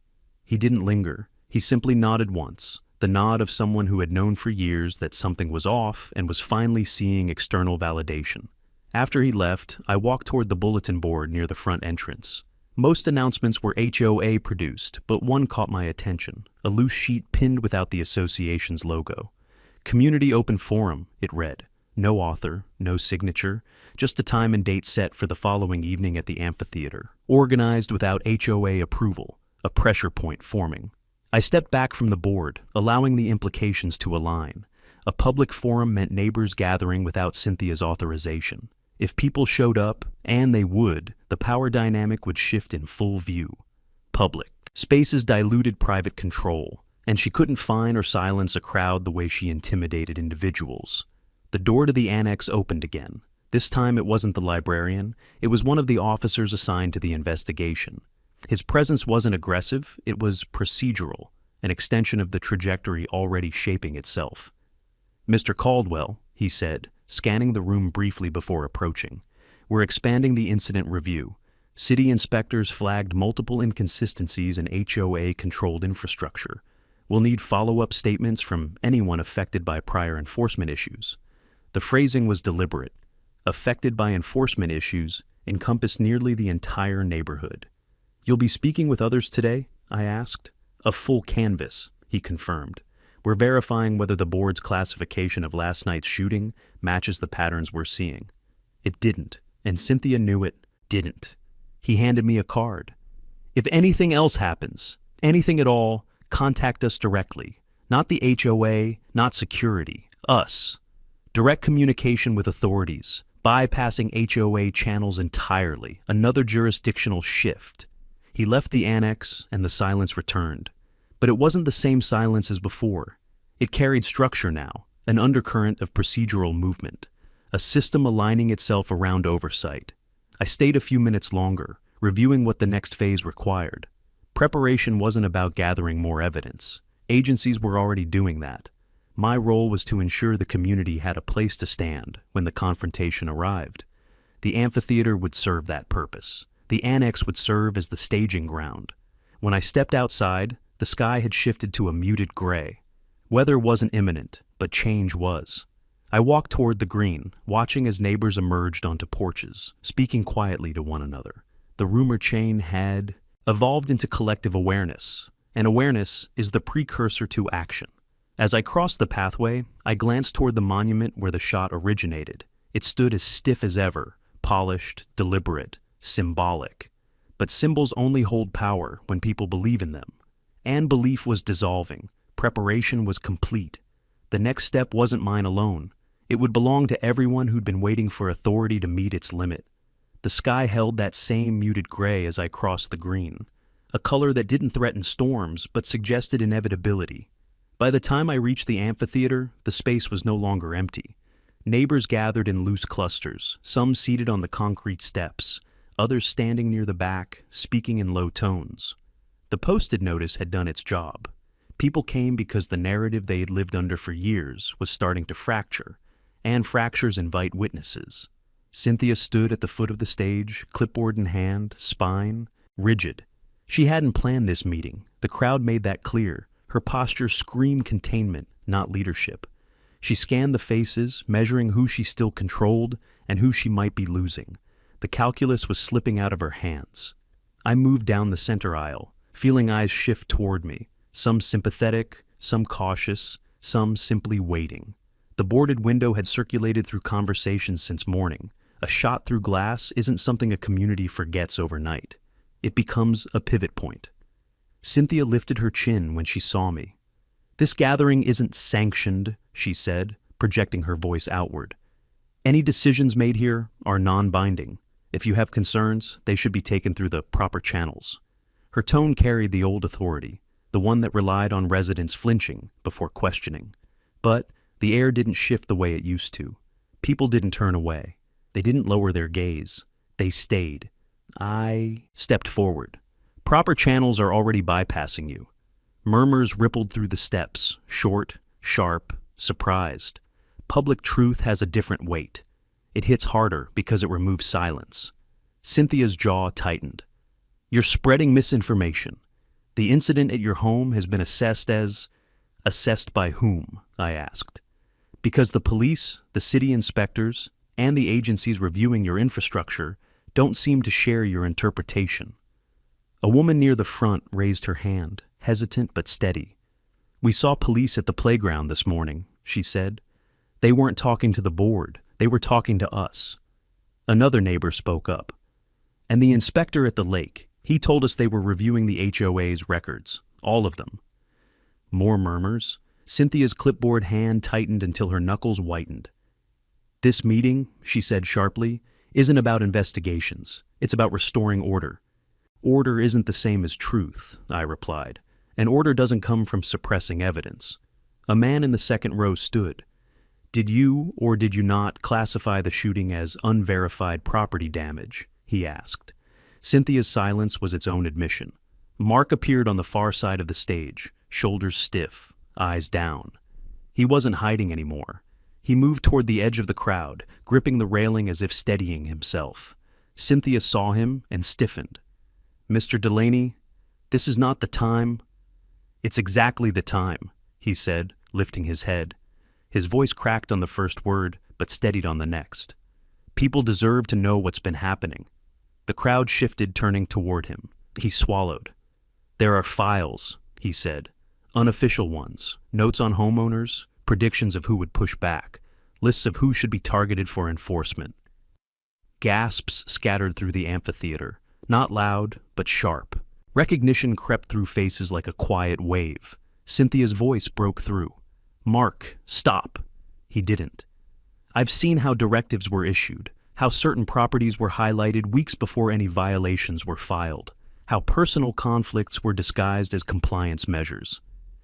He didn't linger. He simply nodded once, the nod of someone who had known for years that something was off and was finally seeing external validation. After he left, I walked toward the bulletin board near the front entrance. Most announcements were HOA produced, but one caught my attention, a loose sheet pinned without the association's logo. "Community Open Forum," it read. No author, no signature, just a time and date set for the following evening at the amphitheater, organized without HOA approval, a pressure point forming. I stepped back from the board, allowing the implications to align. A public forum meant neighbors gathering without Cynthia's authorization. If people showed up, and they would, the power dynamic would shift in full view. Public spaces diluted private control, and she couldn't fine or silence a crowd the way she intimidated individuals. The door to the annex opened again. This time it wasn't the librarian, it was one of the officers assigned to the investigation. His presence wasn't aggressive, it was procedural, an extension of the trajectory already shaping itself. "Mr. Caldwell," he said, scanning the room briefly before approaching. "We're expanding the incident review. City inspectors flagged multiple inconsistencies in HOA-controlled infrastructure. We'll need follow-up statements from anyone affected by prior enforcement issues." The phrasing was deliberate. Affected by enforcement issues encompassed nearly the entire neighborhood. "You'll be speaking with others today?" I asked. "A full canvas," he confirmed. "We're verifying whether the board's classification of last night's shooting matches the patterns we're seeing." It didn't, and Cynthia knew it didn't. He handed me a card. "If anything else happens, anything at all, contact us directly. Not the HOA, not security, us. Direct communication with authorities, bypassing HOA channels entirely, another jurisdictional shift." He left the annex, and the silence returned. But it wasn't the same silence as before. It carried structure now, an undercurrent of procedural movement, a system aligning itself around oversight. I stayed a few minutes longer, reviewing what the next phase required. Preparation wasn't about gathering more evidence. Agencies were already doing that. My role was to ensure the community had a place to stand when the confrontation arrived. The amphitheater would serve that purpose. The annex would serve as the staging ground. When I stepped outside, the sky had shifted to a muted gray. Weather wasn't imminent, but change was. I walked toward the green, watching as neighbors emerged onto porches, speaking quietly to one another. The rumor chain had evolved into collective awareness, and awareness is the precursor to action. As I crossed the pathway, I glanced toward the monument where the shot originated. It stood as stiff as ever, polished, deliberate, symbolic. But symbols only hold power when people believe in them. And belief was dissolving. Preparation was complete. The next step wasn't mine alone. It would belong to everyone who'd been waiting for authority to meet its limit. The sky held that same muted gray as I crossed the green, a color that didn't threaten storms but suggested inevitability. By the time I reached the amphitheater, the space was no longer empty. Neighbors gathered in loose clusters, some seated on the concrete steps, others standing near the back, speaking in low tones. The posted notice had done its job. People came because the narrative they had lived under for years was starting to fracture, and fractures invite witnesses. Cynthia stood at the foot of the stage, clipboard in hand, spine rigid. She hadn't planned this meeting. The crowd made that clear. Her posture screamed containment, not leadership. She scanned the faces, measuring who she still controlled and who she might be losing. The calculus was slipping out of her hands. I moved down the center aisle, feeling eyes shift toward me, some sympathetic, some cautious, some simply waiting. The boarded window had circulated through conversations since morning. A shot through glass isn't something a community forgets overnight. It becomes a pivot point. Cynthia lifted her chin when she saw me. "This gathering isn't sanctioned," she said, projecting her voice outward. "Any decisions made here are non-binding. If you have concerns, they should be taken through the proper channels." Her tone carried the old authority, the one that relied on residents flinching before questioning. But the air didn't shift the way it used to. People didn't turn away. They didn't lower their gaze. They stayed. I stepped forward. "Proper channels are already bypassing you." Murmurs rippled through the steps, short, sharp, surprised. Public truth has a different weight. It hits harder because it removes silence. Cynthia's jaw tightened. "You're spreading misinformation. The incident at your home has been assessed as..." "Assessed by whom?" I asked. "Because the police, the city inspectors, and the agencies reviewing your infrastructure don't seem to share your interpretation." A woman near the front raised her hand, hesitant but steady. "We saw police at the playground this morning," she said. "They weren't talking to the board, they were talking to us." Another neighbor spoke up. "And the inspector at the lake, he told us they were reviewing the HOA's records, all of them." More murmurs. Cynthia's clipboard hand tightened until her knuckles whitened. "This meeting," she said sharply, "isn't about investigations. It's about restoring order." "Order isn't the same as truth," I replied, "and order doesn't come from suppressing evidence." A man in the second row stood. "Did you or did you not classify the shooting as unverified property damage?" he asked. Cynthia's silence was its own admission. Mark appeared on the far side of the stage, shoulders stiff, eyes down. He wasn't hiding anymore. He moved toward the edge of the crowd, gripping the railing as if steadying himself. Cynthia saw him and stiffened. "Mr. Delaney, this is not the time." "It's exactly the time," he said, lifting his head. His voice cracked on the first word, but steadied on the next. "People deserve to know what's been happening." The crowd shifted, turning toward him. He swallowed. "There are files," he said. "Unofficial ones, notes on homeowners, predictions of who would push back, lists of who should be targeted for enforcement." Gasps scattered through the amphitheater, not loud, but sharp. Recognition crept through faces like a quiet wave. Cynthia's voice broke through. "Mark, stop." He didn't. "I've seen how directives were issued, how certain properties were highlighted weeks before any violations were filed, how personal conflicts were disguised as compliance measures."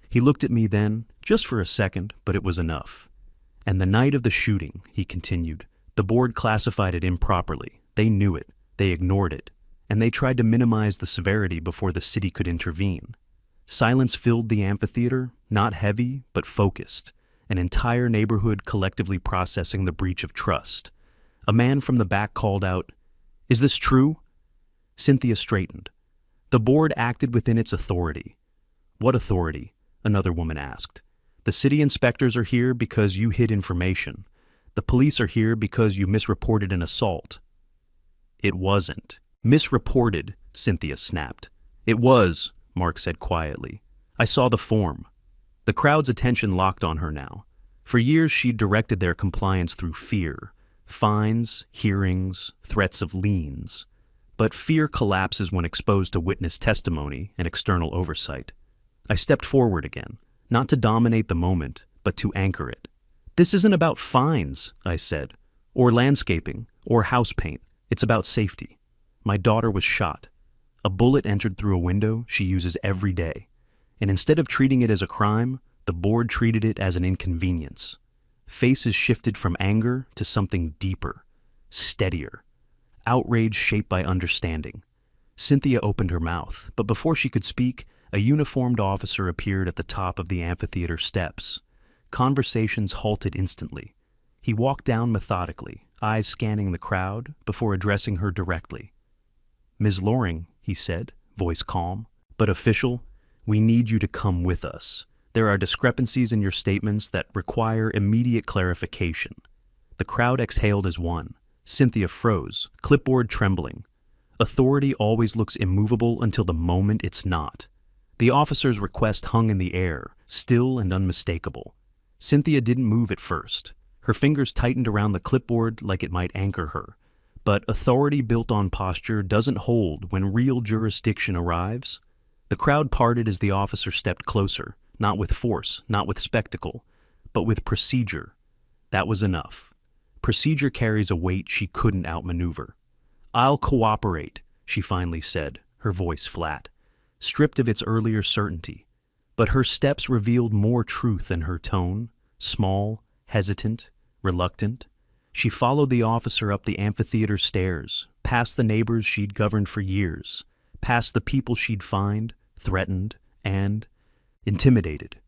He looked at me then, just for a second, but it was enough. "And the night of the shooting," he continued, "the board classified it improperly. They knew it, they ignored it, and they tried to minimize the severity before the city could intervene." Silence filled the amphitheater, not heavy, but focused, an entire neighborhood collectively processing the breach of trust. A man from the back called out, "Is this true?" Cynthia straightened. "The board acted within its authority." "What authority?" another woman asked. "The city inspectors are here because you hid information. The police are here because you misreported an assault." "It wasn't." "Misreported," Cynthia snapped. "It was," Mark said quietly. "I saw the form." The crowd's attention locked on her now. For years she'd directed their compliance through fear. Fines, hearings, threats of liens. But fear collapses when exposed to witness testimony and external oversight. I stepped forward again, not to dominate the moment, but to anchor it. "This isn't about fines," I said, "or landscaping, or house paint. It's about safety. My daughter was shot. A bullet entered through a window she uses every day. And instead of treating it as a crime, the board treated it as an inconvenience." Faces shifted from anger to something deeper, steadier. Outrage shaped by understanding. Cynthia opened her mouth, but before she could speak, a uniformed officer appeared at the top of the amphitheater steps. Conversations halted instantly. He walked down methodically, eyes scanning the crowd, before addressing her directly. "Ms. Loring," he said, voice calm, but official, "we need you to come with us. There are discrepancies in your statements that require immediate clarification." The crowd exhaled as one. Cynthia froze, clipboard trembling. Authority always looks immovable until the moment it's not. The officer's request hung in the air, still and unmistakable. Cynthia didn't move at first. Her fingers tightened around the clipboard like it might anchor her. But authority built on posture doesn't hold when real jurisdiction arrives. The crowd parted as the officer stepped closer, not with force, not with spectacle, but with procedure. That was enough. Procedure carries a weight she couldn't outmaneuver. "I'll cooperate," she finally said, her voice flat, stripped of its earlier certainty. But her steps revealed more truth than her tone, small, hesitant, reluctant. She followed the officer up the amphitheater stairs, past the neighbors she'd governed for years, past the people she'd fined, threatened, and intimidated.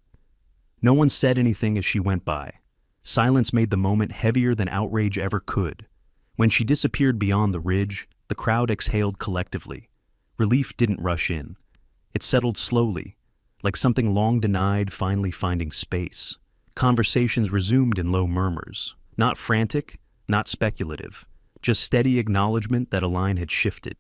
No one said anything as she went by. Silence made the moment heavier than outrage ever could. When she disappeared beyond the ridge, the crowd exhaled collectively. Relief didn't rush in. It settled slowly, like something long denied finally finding space. Conversations resumed in low murmurs, not frantic, not speculative, just steady acknowledgement that a line had shifted.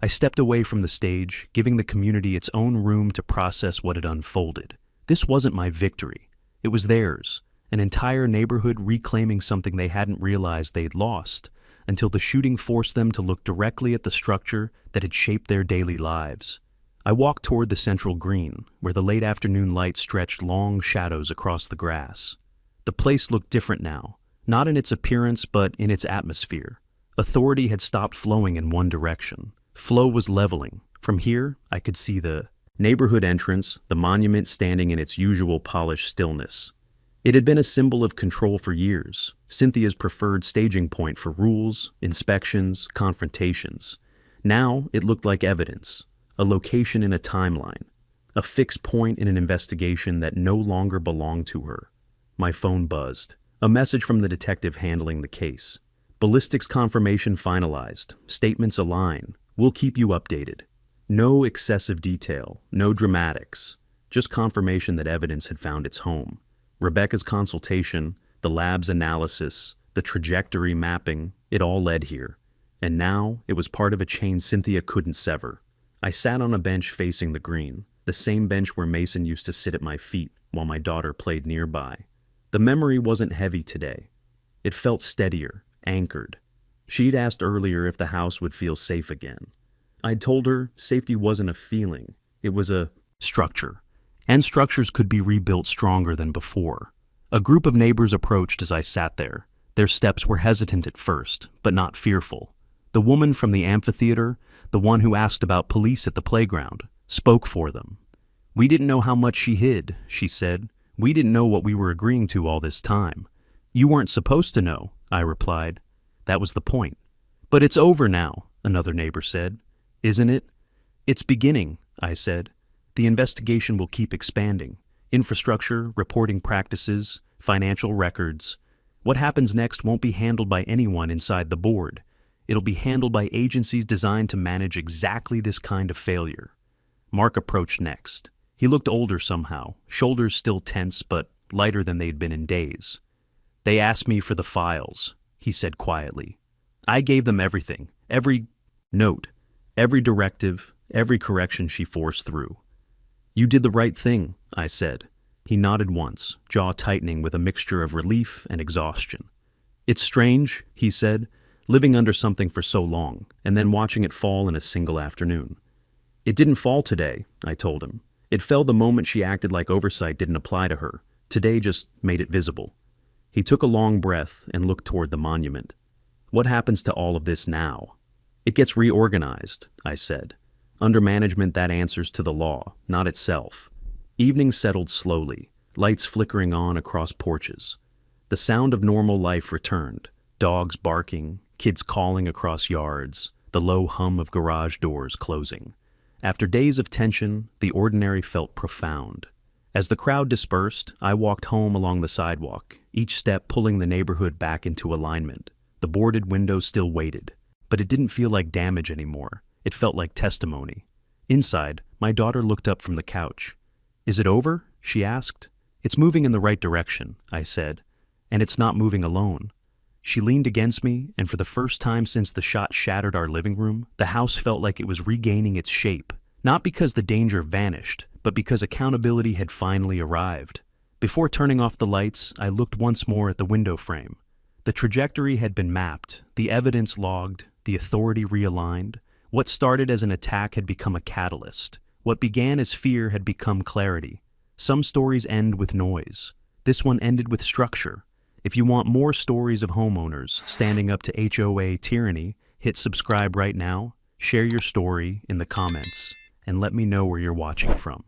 I stepped away from the stage, giving the community its own room to process what had unfolded. This wasn't my victory. It was theirs, an entire neighborhood reclaiming something they hadn't realized they'd lost, until the shooting forced them to look directly at the structure that had shaped their daily lives. I walked toward the central green, where the late afternoon light stretched long shadows across the grass. The place looked different now, not in its appearance but in its atmosphere. Authority had stopped flowing in one direction. Flow was leveling. From here, I could see the neighborhood entrance, the monument standing in its usual polished stillness. It had been a symbol of control for years, Cynthia's preferred staging point for rules, inspections, confrontations. Now it looked like evidence, a location in a timeline, a fixed point in an investigation that no longer belonged to her. My phone buzzed. A message from the detective handling the case. "Ballistics confirmation finalized. Statements align. We'll keep you updated." No excessive detail, no dramatics, just confirmation that evidence had found its home. Rebecca's consultation, the lab's analysis, the trajectory mapping, it all led here. And now it was part of a chain Cynthia couldn't sever. I sat on a bench facing the green, the same bench where Mason used to sit at my feet while my daughter played nearby. The memory wasn't heavy today. It felt steadier, anchored. She'd asked earlier if the house would feel safe again. I'd told her safety wasn't a feeling, it was a structure. And structures could be rebuilt stronger than before. A group of neighbors approached as I sat there. Their steps were hesitant at first, but not fearful. The woman from the amphitheater, the one who asked about police at the playground, spoke for them. "We didn't know how much she hid," she said. "We didn't know what we were agreeing to all this time." "You weren't supposed to know," I replied. That was the point. "But it's over now," another neighbor said. "Isn't it?" "It's beginning," I said. "The investigation will keep expanding. Infrastructure, reporting practices, financial records. What happens next won't be handled by anyone inside the board. It'll be handled by agencies designed to manage exactly this kind of failure." Mark approached next. He looked older somehow, shoulders still tense but lighter than they'd been in days. "They asked me for the files," he said quietly. "I gave them everything, every note, every directive, every correction she forced through." "You did the right thing," I said. He nodded once, jaw tightening with a mixture of relief and exhaustion. "It's strange," he said, "living under something for so long, and then watching it fall in a single afternoon." "It didn't fall today," I told him. "It fell the moment she acted like oversight didn't apply to her. Today just made it visible." He took a long breath and looked toward the monument. "What happens to all of this now?" "It gets reorganized," I said. "Under management that answers to the law, not itself." Evening settled slowly, lights flickering on across porches. The sound of normal life returned, dogs barking, kids calling across yards, the low hum of garage doors closing. After days of tension, the ordinary felt profound. As the crowd dispersed, I walked home along the sidewalk, each step pulling the neighborhood back into alignment. The boarded window still waited, but it didn't feel like damage anymore. It felt like testimony. Inside, my daughter looked up from the couch. "Is it over?" she asked. "It's moving in the right direction," I said. "And it's not moving alone." She leaned against me, and for the first time since the shot shattered our living room, the house felt like it was regaining its shape. Not because the danger vanished, but because accountability had finally arrived. Before turning off the lights, I looked once more at the window frame. The trajectory had been mapped, the evidence logged, the authority realigned. What started as an attack had become a catalyst. What began as fear had become clarity. Some stories end with noise. This one ended with structure. If you want more stories of homeowners standing up to HOA tyranny, hit subscribe right now, share your story in the comments, and let me know where you're watching from.